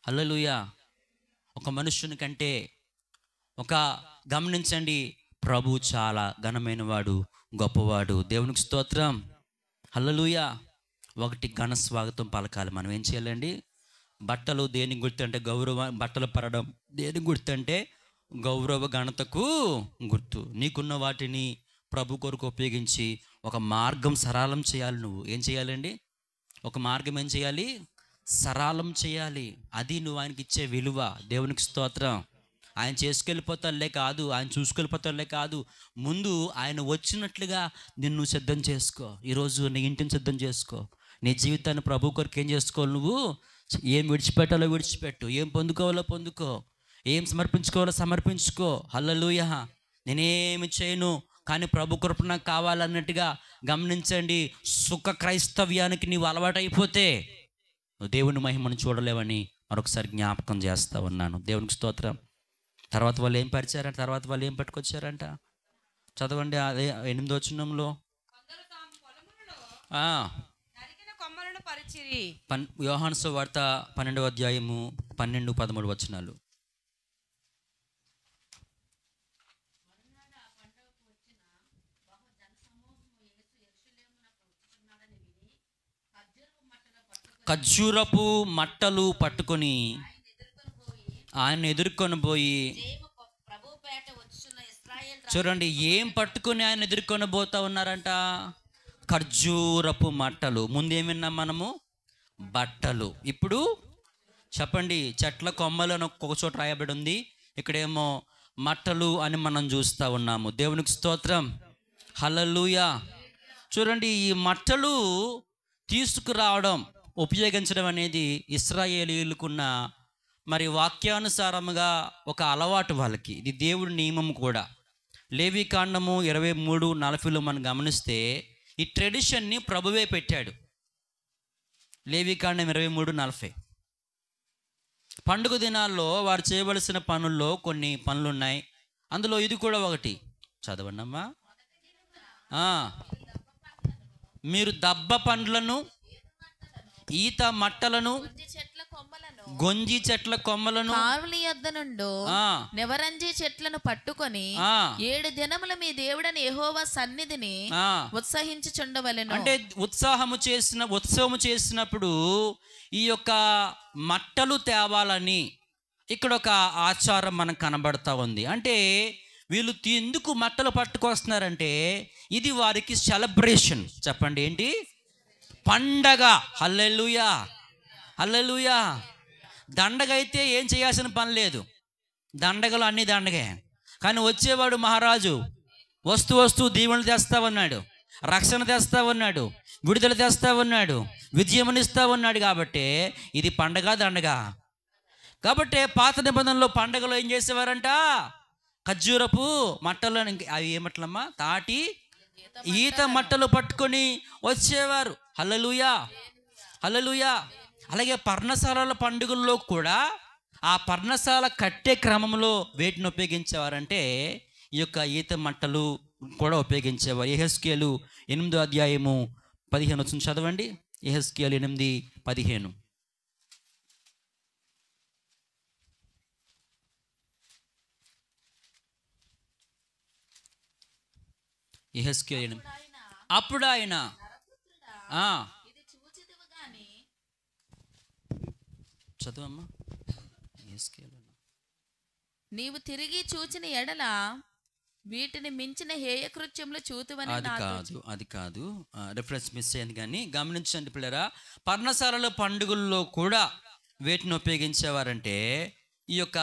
హల్లెలూయా. ఒక మనుష్యుని కంటే గమనించండి, ప్రభు చాలా ఘనమైన వాడు, గొప్పవాడు. దేవునికి స్తోత్రం. హల్లెలూయా. ఒకటి ఘన స్వాగతం పలకాలి. మనం ఏం చేయాలండి? బట్టలు దేనికి గుర్తు అంటే గౌరవ, బట్టలు పరడం దేనికి గుర్తు అంటే గౌరవ ఘనతకు గుర్తు. నీకున్న వాటిని ప్రభు కొరకు ఉపయోగించి ఒక మార్గం సరళం చేయాలి. నువ్వు ఏం చేయాలండి? ఒక మార్గం ఏం చేయాలి? సరళం చేయాలి. అది నువ్వు ఆయనకి ఇచ్చే విలువ. దేవునికి స్తోత్రం. ఆయన చేసుకెళ్ళిపోతానులే కాదు, ఆయన చూసుకెళ్ళిపోతానులే కాదు, ముందు ఆయన వచ్చినట్లుగా నిన్ను సిద్ధం చేసుకో. ఈరోజు నీ ఇంటిని సిద్ధం చేసుకో. నీ జీవితాన్ని ప్రభు కొరకు ఏం చేసుకోవాలి? నువ్వు ఏం విడిచిపెట్టాలో విడిచిపెట్టు, ఏం పొందుకోవాలో పొందుకో, ఏం సమర్పించుకోవాలో సమర్పించుకో. హల్లెలూయా. నేనేమి చేయను కానీ ప్రభు కృప నాకు కావాలన్నట్టుగా గమనించండి. సుఖ క్రైస్తవ్యానికి నీవు అలవాటైపోతే నువ్వు దేవుని మహిమను చూడలేవని మరొకసారి జ్ఞాపకం చేస్తూ ఉన్నాను. దేవునికి స్తోత్రం. తర్వాత వాళ్ళు ఏం పరిచారంట? తర్వాత వాళ్ళు ఏం పట్టుకొచ్చారంట? చదవండి. అదే 8వ వచనంలో యోహాను సువార్త 12వ అధ్యాయము 12-13 వచనాలు. ఖర్జూరపు మట్టలు పట్టుకొని ఆయన ఎదుర్కొని పోయి, చూడండి ఏం పట్టుకొని ఆయన ఎదుర్కొని పోతా ఉన్నారంట? ఖర్జూరపు మట్టలు. ముందు ఏం విన్నాం మనము? బట్టలు. ఇప్పుడు చెప్పండి, చెట్ల కొమ్మలు అని ఒక్కొక్క చోట రాయబడి ఉంది, ఇక్కడేమో మట్టలు అని మనం చూస్తూ ఉన్నాము. దేవునికి స్తోత్రం. హల్లెలూయా. చూడండి, ఈ మట్టలు తీసుకురావడం, ఉపయోగించడం అనేది ఇశ్రాయేలీయులకున్న మరి వాక్యానుసారముగా ఒక అలవాటు వాళ్ళకి. ఇది దేవుడి నియమం కూడా. లేవికాండము 23:40 మనం గమనిస్తే ఈ ట్రెడిషన్ని ప్రభువే పెట్టాడు. లేవికాండం 23:40. పండుగ దినాల్లో వారు చేయవలసిన పనుల్లో కొన్ని పనులు ఉన్నాయి. అందులో ఇది కూడా ఒకటి. చదవండి అమ్మా. మీరు దబ్బ పండ్లను, ఈత మట్టలను, గొంజి చెట్ల కొమ్మలను, కారుని యొద్ద నుండి నెవరంజి చెట్లను పట్టుకొని 7 దినములు మీ దేవుడని యెహోవా సన్నిధిని ఉత్సహించుచుండవలెను. అంటే ఉత్సవము చేసినప్పుడు ఈ యొక్క మట్టలు తేవాలని ఇక్కడ ఒక ఆచారం మనకు కనబడతా ఉంది. అంటే వీళ్ళు ఎందుకు మట్టలు పట్టుకొస్తున్నారంటే ఇది వారికి సెలబ్రేషన్. చెప్పండి ఏంటి? పండగ. హల్లెలూయా, హల్లెలూయా. దండగ అయితే ఏం చేయాల్సిన పని లేదు, దండగలు అన్నీ దండగే. కానీ వచ్చేవాడు మహారాజు వస్తూ దీవెనలు తెస్తా ఉన్నాడు, రక్షణ తెస్తా ఉన్నాడు, విడుదల తెస్తా ఉన్నాడు, విజయమునిస్తా ఉన్నాడు. కాబట్టి ఇది పండగ దండగ. కాబట్టి పాత నిబంధనలో పండగలో ఏం చేసేవారంట? ఖర్జూరపు మట్టలు, అవి ఏమట్లమ్మా, తాటి ఈత మట్టలు పట్టుకొని వచ్చేవారు. హల్లెలూయా, హల్లెలూయా. అలాగే పర్ణశాలల పండుగల్లో కూడా ఆ పర్ణశాల కట్టే క్రమంలో వేటిని ఉపయోగించేవారంటే ఈ యొక్క ఈత మట్టలు కూడా ఉపయోగించేవారు. యెహెజ్కేలు 8:15 చదవండి. యెహెజ్కేలు 8:15. యెహెజ్కేలు. అప్పుడు ఆయన చదువమ్మా. నీవు తిరిగి చూచిన ఎడల వీటిని మించిన హేయ కృత్యములు చూతువని. అది కాదు, రిఫరెన్స్ మిస్ అయింది. కానీ గమనించండి పిల్లరా, పర్ణశాలలో పండుగల్లో కూడా వేటిని ఉపయోగించేవారంటే ఈ యొక్క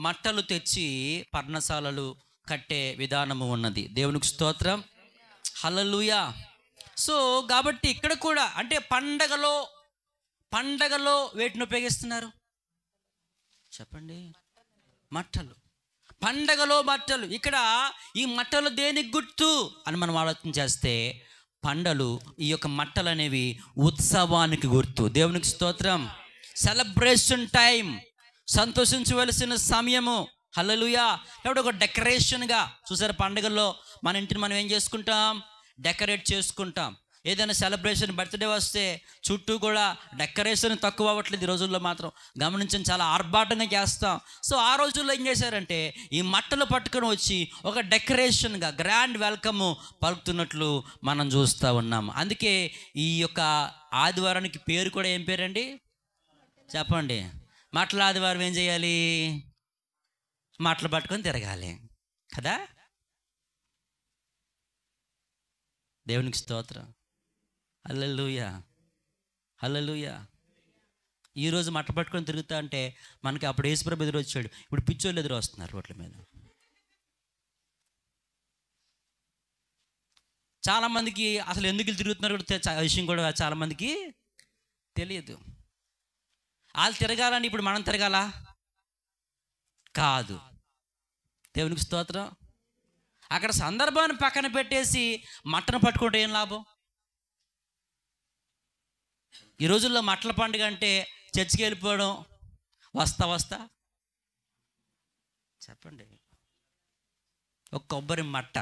మట్టలు తెచ్చి పర్ణశాలలు కట్టే విధానము ఉన్నది. దేవునికి స్తోత్రం, హల్లెలూయా. సో కాబట్టి ఇక్కడ కూడా అంటే పండగలో వేటిని ఉపయోగిస్తున్నారు? చెప్పండి. మట్టలు. పండగలో మట్టలు. ఇక్కడ ఈ మట్టలు దేనికి గుర్తు అని మనం ఆలోచన చేస్తే పండలు, ఈ యొక్క మట్టలు అనేవి ఉత్సవానికి గుర్తు. దేవునికి స్తోత్రం. సెలబ్రేషన్ టైం, సంతోషించవలసిన సమయము. హల్లెలూయా. కాబట్టి ఒక డెకరేషన్గా చూసారు, పండుగల్లో మన ఇంటిని మనం ఏం చేసుకుంటాం? డెకరేట్ చేసుకుంటాం. ఏదైనా సెలబ్రేషన్, బర్త్డే వస్తే చుట్టూ కూడా డెకరేషన్ తక్కువ అవ్వట్లేదు ఈ రోజుల్లో మాత్రం. గమనించండి, చాలా ఆర్భాటంగా చేస్తాం. సో ఆ రోజుల్లో ఏం చేశారంటే ఈ మట్టలు పట్టుకొని వచ్చి ఒక డెకరేషన్గా గ్రాండ్ వెల్కమ్ పలుకుతున్నట్లు మనం చూస్తూ ఉన్నాం. అందుకే ఈ యొక్క ఆదివారానికి పేరు కూడా ఏం పేరండి? చెప్పండి. మట్టల ఆదివారం. ఏం చేయాలి? మట్టలు పట్టుకొని తిరగాలి కదా. దేవునికి స్తోత్రం, హల్లెలూయా, హల్లెలూయా. ఈరోజు మట్ట పట్టుకొని తిరుగుతా అంటే మనకి అప్పుడు యేసుప్రభు ఎదురు వచ్చాడు, ఇప్పుడు పిచ్చోళ్ళు ఎదురు వస్తున్నారు రోడ్ల మీద. చాలామందికి అసలు ఎందుకు తిరుగుతున్నారు కూడా విషయం కూడా చాలామందికి తెలియదు. వాళ్ళు తిరగాలని ఇప్పుడు మనం తిరగాలా? కాదు. దేవునికి స్తోత్రం. అక్కడ సందర్భాన్ని పక్కన పెట్టేసి మట్టను పట్టుకుంటే ఏం లాభం? ఈ రోజుల్లో మట్టల పండుగ అంటే చర్చికి వెళ్ళిపోవడం, వస్తా చెప్పండి. ఒక కొబ్బరి మట్ట,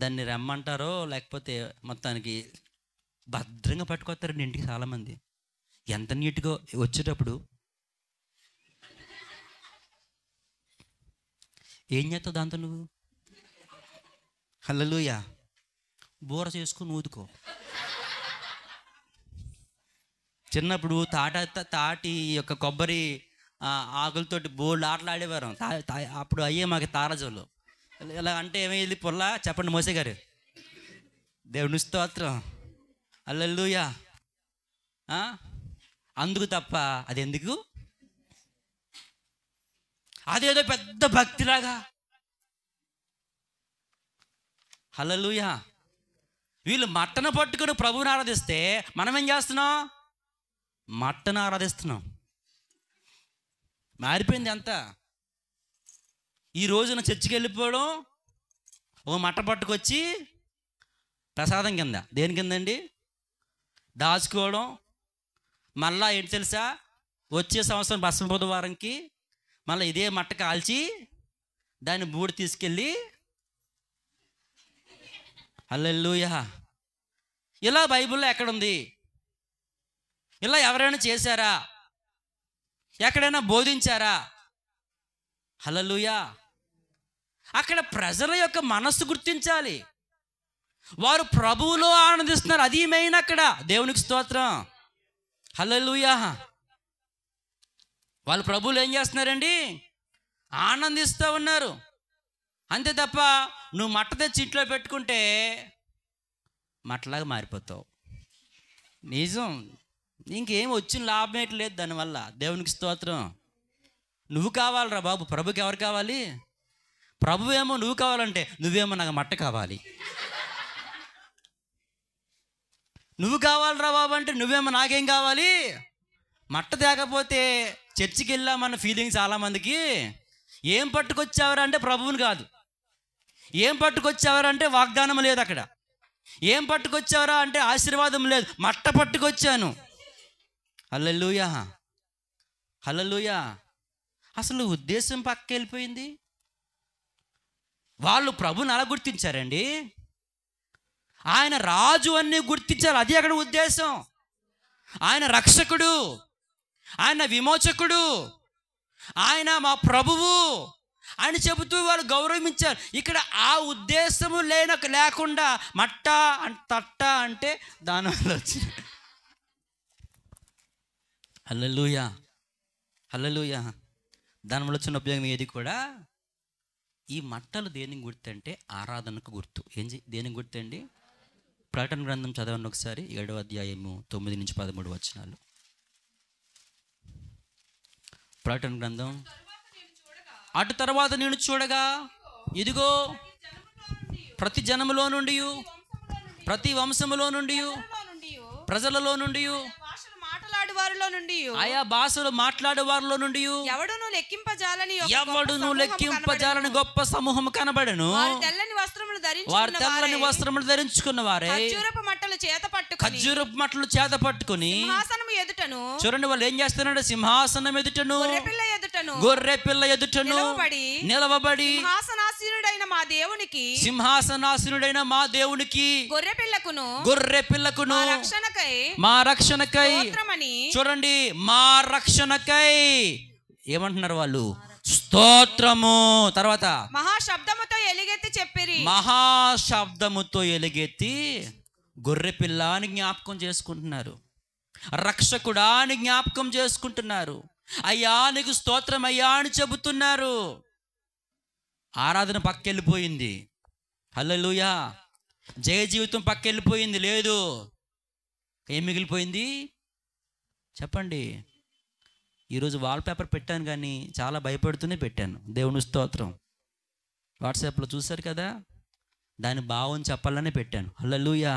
దాన్ని రమ్మంటారో లేకపోతే మొత్తానికి భద్రంగా పట్టుకొస్తారండి ఇంటికి చాలామంది. ఎంత నీట్గా వచ్చేటప్పుడు ఏం చేస్తావు దాంతో నువ్వు? హల్లెలూయా. బూర చేసుకుని ఊదుకో. చిన్నప్పుడు తాటి యొక్క కొబ్బరి ఆకులతోటి బోల్డ్ ఆటలాడేవారు. అప్పుడు అయ్యే మాకు తారాజులు. ఇలా అంటే ఏమయ్యేది పొల్ల? చెప్పండి మోసే గారు. దేవుని స్తోత్రం, హల్లెలూయా. అందుకు తప్ప అది ఎందుకు? అదేదో పెద్ద భక్తిలాగా. హల్లెలూయా. వీళ్ళు మట్టను పట్టుకుని ప్రభువుని ఆరాధిస్తే మనం ఏం చేస్తున్నాం? మట్టను ఆరాధిస్తున్నాం. మారిపోయింది అంతా. ఈ రోజున చర్చికి వెళ్ళిపోవడం, ఓ మట్ట పట్టుకొచ్చి ప్రసాదం కింద, దేని కిందండి, దాచుకోవడం. మళ్ళా ఏంటి తెలుసా, వచ్చే సంవత్సరం బసవ బుధవారంకి మళ్ళీ ఇదే మట్ట కాల్చి దాన్ని బూడి తీసుకెళ్ళి హల్లెలూయా. ఇలా బైబిల్లో ఎక్కడుంది? ఇలా ఎవరైనా చేశారా? ఎక్కడైనా బోధించారా? హల్లెలూయా. అక్కడ ప్రజల యొక్క మనస్సు గుర్తించాలి. వారు ప్రభువులో ఆనందిస్తున్నారు, అది మెయిన్ అక్కడ. దేవునికి స్తోత్రం, హల్లెలూయా. వాళ్ళు ప్రభువులు ఏం చేస్తున్నారండి? ఆనందిస్తూ ఉన్నారు. అంతే తప్ప నువ్వు మట్ట తెచ్చి ఇంట్లో పెట్టుకుంటే మట్టలాగా మారిపోతావు. నిజం, ఇంకేం వచ్చిన లాభం ఏంటి లేదు దానివల్ల. దేవునికి స్తోత్రం. నువ్వు కావాలరా బాబు, ప్రభుకి ఎవరు కావాలి? ప్రభు ఏమో నువ్వు కావాలంటే, నువ్వేమో నాకు మట్ట కావాలి. నువ్వు కావాలరా బాబు అంటే, నువ్వేమో నాకేం కావాలి? మట్ట తేకపోతే చర్చికి వెళ్ళామన్న ఫీలింగ్ చాలామందికి. ఏం పట్టుకొచ్చావరా అంటే ప్రభువుని కాదు. ఏం పట్టుకొచ్చావరా అంటే వాగ్దానం లేదు అక్కడ. ఏం పట్టుకొచ్చావరా అంటే ఆశీర్వాదం లేదు, మట్ట పట్టుకొచ్చాను. హల్లెలూయా, హల్లెలూయా. అసలు ఉద్దేశం పక్క వెళ్ళిపోయింది. వాళ్ళు ప్రభుని అలా గుర్తించారండి. ఆయన రాజు అన్నీ గుర్తించారు, అది అక్కడ ఉద్దేశం. ఆయన రక్షకుడు, ఆయన విమోచకుడు, ఆయన మా ప్రభువు అని చెబుతూ వాళ్ళు గౌరవించారు. ఇక్కడ ఆ ఉద్దేశము లేకుండా మట్ట తట్ట అంటే దానివల్ల వచ్చింది. హల్లెలూయా, హల్లెలూయా. దానివల్ల వచ్చిన ఉపయోగం ఏది కూడా, ఈ మట్టలు దేనికి గుర్తు అంటే ఆరాధనకు గుర్తు. దేనికి గుర్తు అండి? ప్రకటన గ్రంథం చదవండి ఒకసారి, 7వ అధ్యాయము 9 నుంచి 13 వచనాలు. ప్రకటన గ్రంథం. అటు తర్వాత నేను చూడగా, ఇదిగో ప్రతి జనములో నుండి, ప్రతి వంశములో నుండి, ప్రజలలో నుండి, ఆయా భాషలు మాట్లాడే వారిలో నుండి ఎవడును లెక్కింపజాలని గొప్ప సమూహం కనబడెను. వారు తెల్లని వస్త్రములు ధరించుకున్న వారే ఖర్జూరపు మట్టలు చేత పట్టుకుని చూడండి వాళ్ళు ఏం చేస్తున్నాడు? సింహాసనం ఎదుటను గొర్రె పిల్ల ఎదుటను నిలవబడి సింహాసనాసీనుడైన మా దేవునికి గొర్రె పిల్లకును మా రక్షణకై చూడండి, మా రక్షణకై ఏమంటున్నారు వాళ్ళు? స్తోత్రము. తర్వాత మహాశబ్దముతో ఎలుగెత్తి గొర్రె పిల్ల అని జ్ఞాపకం చేసుకుంటున్నారు, రక్షకుడా అని జ్ఞాపకం చేసుకుంటున్నారు, అయ్యా నీకు స్తోత్రం అయ్యా అని చెబుతున్నారు. ఆరాధన పక్కెళ్ళిపోయింది. హల్లెలూయా. జయ జీవితం పక్కెళ్ళిపోయింది. లేదు, ఏం మిగిలిపోయింది చెప్పండి? ఈరోజు వాల్పేపర్ పెట్టాను, కానీ చాలా భయపడుతూనే పెట్టాను. దేవుని స్తోత్రం. వాట్సాప్లో చూశారు కదా, దాని భావం చెప్పాలనే పెట్టాను. హల్లెలూయా.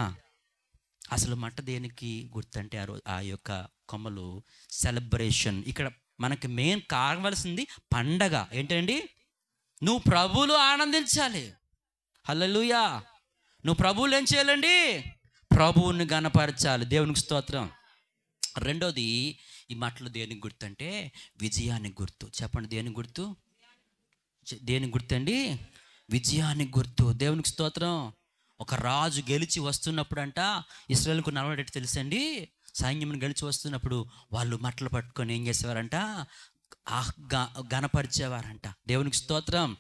అసలు మట్ట దేనికి గుర్తంటే ఆ యొక్క కొమ్మలు సెలబ్రేషన్. ఇక్కడ మనకి మెయిన్ కావాల్సింది పండగ ఏంటండి? నువ్వు ప్రభువులు ఆనందించాలి. హల్లెలూయా. నువ్వు ప్రభువులు ఏం చేయాలండి? ప్రభువుని గణపరచాలి. దేవునికి స్తోత్రం. రెండోది, ఈ మాటలు దేనికి గుర్తు అంటే విజయానికి గుర్తు. చెప్పండి, దేనికి గుర్తు? దేనికి గుర్తు అండి? విజయానికి గుర్తు. దేవునికి స్తోత్రం. ఒక రాజు గెలిచి వస్తున్నప్పుడు అంట, ఇశ్రాయేలుకు నడవడేట్టు తెలుసండి, సైన్యం గెలిచి వస్తున్నప్పుడు వాళ్ళు మట్టలు పట్టుకొని ఏం చేసేవారంట? గణపరిచేవారంట. దేవునికి స్తోత్రం.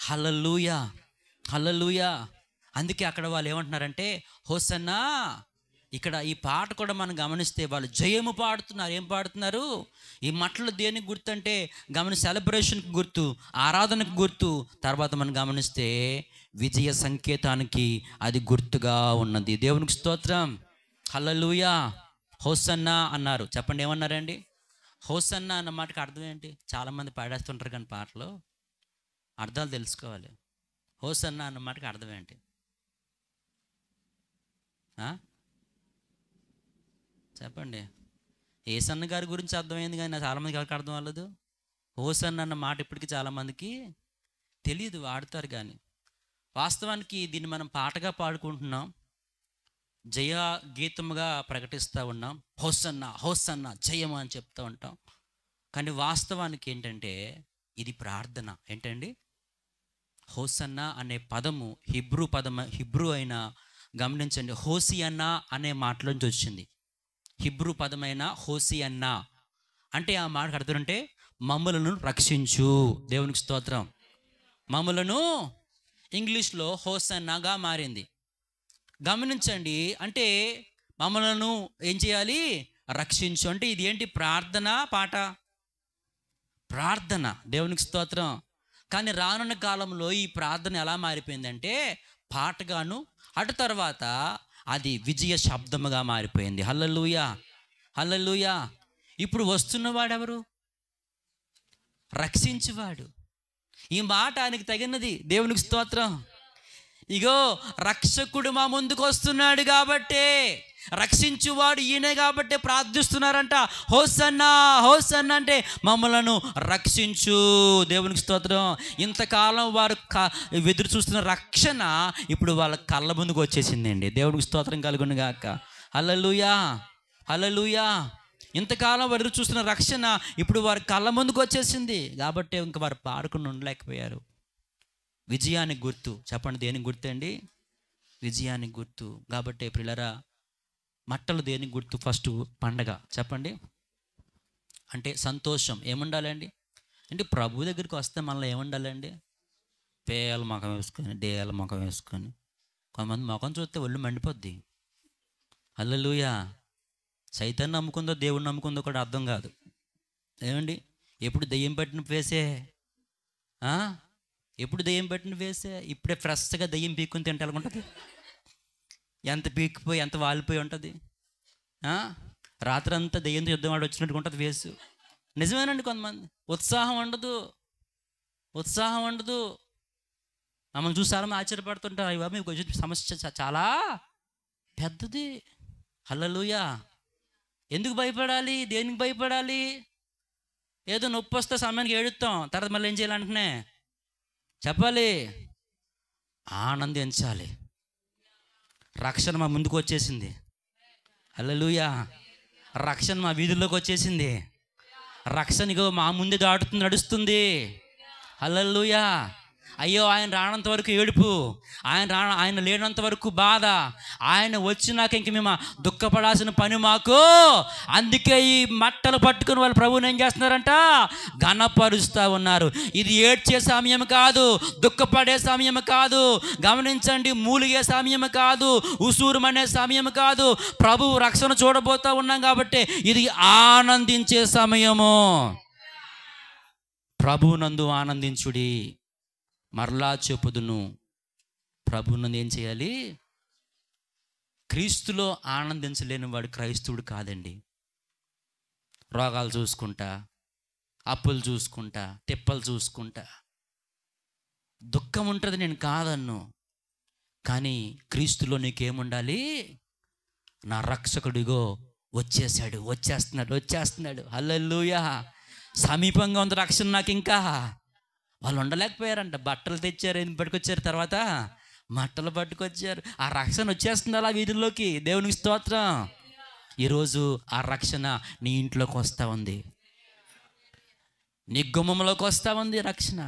హల్లెలూయా, హల్లెలూయా. అందుకే అక్కడ వాళ్ళు ఏమంటున్నారంటే హోసన్నా. ఇక్కడ ఈ పాట కూడా మనం గమనిస్తే వాళ్ళు జయము పాడుతున్నారు. ఏం పాడుతున్నారు? ఈ మట్టలు దేనికి గుర్తు అంటే సెలబ్రేషన్కి గుర్తు, ఆరాధనకు గుర్తు. తర్వాత మనం గమనిస్తే విజయ సంకేతానికి అది గుర్తుగా ఉన్నది. దేవునికి స్తోత్రం. హల్లెలూయా. హోసన్నా అన్నారు. చెప్పండి, ఏమన్నారండి? హోసన్నా అన్న మాటకి అర్థం ఏంటి? చాలామంది పాడేస్తుంటారు, కానీ పాటలో అర్థాలు తెలుసుకోవాలి. హోసన్నా అన్న మాటకి అర్థం ఏంటి? చెప్పండి. ఏసన్న గారి గురించి అర్థమైంది, కానీ చాలామందికి ఎవరికి అర్థం అవ్వలేదు. హోసన్న అన్న మాట ఇప్పటికీ చాలామందికి తెలియదు, వాడతారు కానీ. వాస్తవానికి దీన్ని మనం పాటగా పాడుకుంటున్నాం, జయ గీతముగా ప్రకటిస్తూ ఉన్నాం, హోసన్న హోసన్న జయము అని చెప్తూ ఉంటాం. కానీ వాస్తవానికి ఏంటంటే ఇది ప్రార్థన. ఏంటండి? హోసన్న అనే పదము హిబ్రూ అయిన, గమనించండి, హోసియన్నా అనే మాటలోంచి వచ్చింది. హిబ్రూ పదమైన హోసియన్నా అంటే ఆ మాటకు అర్థం అంటే మమ్ములను రక్షించు. దేవునికి స్తోత్రం. మమ్ములను ఇంగ్లీష్లో హోసన్నాగా మారింది. గమనించండి, అంటే మమ్మలను ఏం చేయాలి? రక్షించు. అంటే ఇది ఏంటి? ప్రార్థన పాట, ప్రార్థన. దేవునికి స్తోత్రం. కానీ రానున్న కాలంలో ఈ ప్రార్థన ఎలా మారిపోయిందంటే పాటగాను, అటు తర్వాత అది విజయ శబ్దముగా మారిపోయింది. హల్లెలూయా, హల్లెలూయా. ఇప్పుడు వస్తున్నవాడెవరు? రక్షించువాడు. ఈ మాట ఆయనకి తగినది. దేవునికి స్తోత్రం. ఇగో రక్షకుడు మా ముందుకు వస్తున్నాడు కాబట్టే, రక్షించువాడు ఈయనే కాబట్టే ప్రార్థిస్తున్నారంట. హోసన్నా హోసన్నా అంటే మమ్మలను రక్షించు. దేవునికి స్తోత్రం. ఇంతకాలం వారు ఎదురు చూస్తున్న రక్షణ ఇప్పుడు వాళ్ళ కళ్ళ ముందుకు వచ్చేసిందండి. దేవునికి స్తోత్రం కలుగును గాక. హల్లెలూయా, హల్లెలూయా. ఇంతకాలం వారు ఎదురు చూస్తున్న రక్షణ ఇప్పుడు వారి కళ్ళ ముందుకు వచ్చేసింది కాబట్టి ఇంక వారు పాడుకుని ఉండలేకపోయారు. విజయానికి గుర్తు చెప్పండి. దేనికి గుర్తు అండి? విజయానికి గుర్తు. కాబట్టి ప్రియులారా, మట్టలు దేనికి గుర్తు? ఫస్ట్ పండగ చెప్పండి. అంటే సంతోషం. ఏముండాలండి అంటే ప్రభు దగ్గరికి వస్తే మనలో ఏముండాలండి? పేల ముఖం వేసుకొని, డేల ముఖం వేసుకొని. కొంతమంది ముఖం చూస్తే ఒళ్ళు మండిపోద్ది. హల్లెలూయా. సైతాన్ని నమ్ముకుందో దేవుడిని నమ్ముకుందో కూడా అర్థం కాదు. ఏమండి? ఎప్పుడు దెయ్యం పట్టిన ఫేసే, ఎప్పుడు దెయ్యం పట్టిన ఫేసే. ఇప్పుడే ఫ్రెష్గా దెయ్యం పీక్కుని తింటే ఎలాగుంటుంది? ఎంత పీక్కిపోయి ఎంత వాలిపోయి ఉంటుంది. రాత్రి అంతా దెయ్యంతో యుద్ధం ఆడి వచ్చినట్టుగా ఉంటుంది ఫేసు. నిజమేనండి. కొంతమంది ఉత్సాహం ఉండదు, ఉత్సాహం ఉండదు. మమ్మల్ని చూసి చాలా ఆశ్చర్యపడుతుంటారు. అయ్యో మీకు వచ్చే సమస్య చాలా పెద్దది. హల్లెలూయా. ఎందుకు భయపడాలి? దేనికి భయపడాలి? ఏదో నొప్పి వస్తే సమయానికి ఏడుస్తాం, తర్వాత మళ్ళీ ఏం చేయాలంటే చెప్పాలి, ఆనందించాలి. రక్షణ మా ముందుకు వచ్చేసింది. హల్లెలూయా. రక్షణ మా వీధుల్లోకి వచ్చేసింది. రక్షణ ఇగో మా ముందే దాటుతుంది, నడుస్తుంది. హల్లెలూయా. అయ్యో ఆయన రానంత వరకు ఏడుపు, ఆయన లేనంత వరకు బాధ, ఆయన వచ్చినాక ఇంక మేము దుఃఖపడాల్సిన పని మాకు. అందుకే ఈ మట్టలు పట్టుకుని వాళ్ళు ప్రభువుని ఏం చేస్తున్నారంట? ఘనపరుస్తూ ఉన్నారు. ఇది ఏడ్చే సమయం కాదు, దుఃఖపడే సమయం కాదు. గమనించండి, మూలిగే సమయం కాదు, ఉసూరుమనే సమయం కాదు. ప్రభువు రక్షణ చూడబోతూ ఉన్నాం కాబట్టి ఇది ఆనందించే సమయము. ప్రభువునందు ఆనందించుడి. మరలా చెప్పుదును, ప్రభువునందు ఏం చేయాలి? క్రీస్తులో ఆనందించలేని వాడు క్రైస్తవుడు కాదండి. రోగాలు చూసుకుంటా, అప్పులు చూసుకుంటా, తిప్పలు చూసుకుంటా దుఃఖం ఉంటుంది, నేను కాదన్ను. కానీ క్రీస్తులో నీకేముండాలి? నా రక్షకుడిగో వచ్చేసాడు, వచ్చేస్తున్నాడు. హల్లెలూయా. సమీపంగా ఉంది రక్షణ నాకు. ఇంకా వాళ్ళు ఉండలేకపోయారంట. బట్టలు తెచ్చారు, ఎందుకు పట్టుకొచ్చారు? తర్వాత మట్టలు పట్టుకొచ్చారు. ఆ రక్షణ వచ్చేస్తుంది అలా వీధుల్లోకి. దేవునికి స్తోత్రం. ఈరోజు ఆ రక్షణ నీ ఇంట్లోకి వస్తూ ఉంది, నీ గుమ్మంలోకి వస్తూ ఉంది రక్షణ.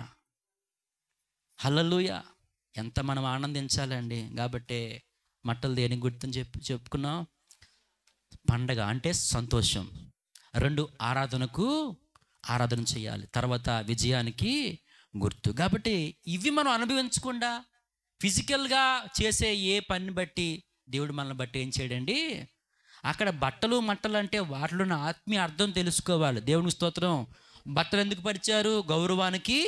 హల్లెలూయా. ఎంత మనం ఆనందించాలండి. కాబట్టి మట్టలు దేనికి గుర్తని చెప్పుకున్నాం? పండగ అంటే సంతోషం. 2 ఆరాధన చేయాలి. తర్వాత విజయానికి గుర్తు. కాబట్టి ఇవి మనం అనుభవించకుండా ఫిజికల్గా చేసే ఏ పని బట్టి దేవుడు మనల్ని బట్టి ఏం చేయడండి? అక్కడ బట్టలు మట్టలు అంటే వాటిలో ఆత్మీయ అర్థం తెలుసుకోవాలి. దేవునికి స్తోత్రం. బట్టలు ఎందుకు పరిచారు? గౌరవానికి,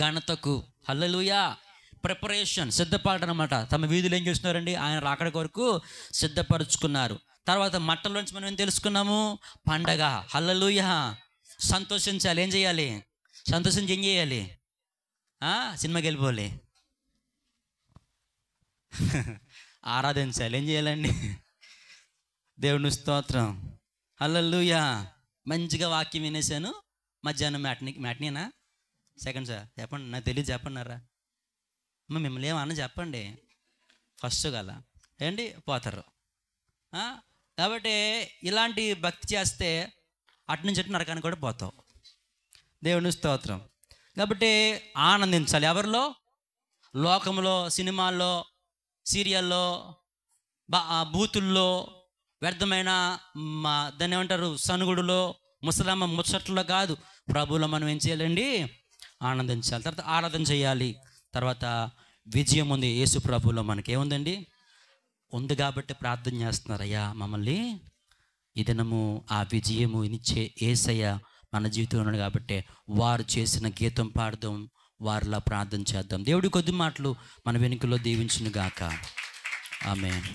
ఘనతకు. హల్లెలూయా. ప్రిపరేషన్, సిద్ధపాటు అనమాట. తమ వీధులు ఏం చేస్తున్నారండి? ఆయన రాకడ కొరకు సిద్ధపరుచుకున్నారు. తర్వాత మట్టల్లోంచి మనం ఏం తెలుసుకున్నాము? పండగ. హల్లెలూయా. సంతోషించాలి. ఏం చేయాలి? సంతోషించి ఏం చేయాలి? సినిమాకి వెళ్ళిపోవాలి, ఆరాధించాలి. ఏం చేయాలండి? దేవుని స్తోత్రం. హల్లెలూయా. మంచిగా వాక్యం వినేశాను. మధ్యాహ్నం మ్యాట్నీనా సెకండ్ సార్ చెప్పండి, నాకు తెలియదు చెప్పన్నారా అమ్మ, మిమ్మల్ని ఏమన్నా చెప్పండి, ఫస్ట్ గల ఏంటి పోతారు. కాబట్టి ఇలాంటి భక్తి చేస్తే అటు నుంచి అటు నరకానికి కూడా పోతావు. దేవుని స్తోత్రం. కాబట్టి ఆనందించాలి. ఎవరిలో? లోకంలో, సినిమాల్లో, సీరియల్లో, బూతుల్లో, వ్యర్థమైన దాన్ని ఏమంటారు సనుగుడులో, ముసలమ్మ ముచ్చట్లో కాదు, ప్రభువులో మనం ఏం చేయాలండి? ఆనందించాలి. తర్వాత ఆరాధన చేయాలి. తర్వాత విజయం ఉంది యేసు ప్రభువులో. మనకి ఏముందండి? ఉంది కాబట్టి ప్రార్థన చేస్తున్నారు, అయ్యా మమ్మల్ని ఈ దినము ఆ విజయము ఇచ్చే యేసయ్య మన జీవితంలో ఉన్నాడు కాబట్టి వారు చేసిన గీతం పాడదాం, వారిలా ప్రార్థన చేద్దాం. దేవుడి కొద్ది మాటలు మన వెనుకలో దీవించును గాక. ఆమేన్.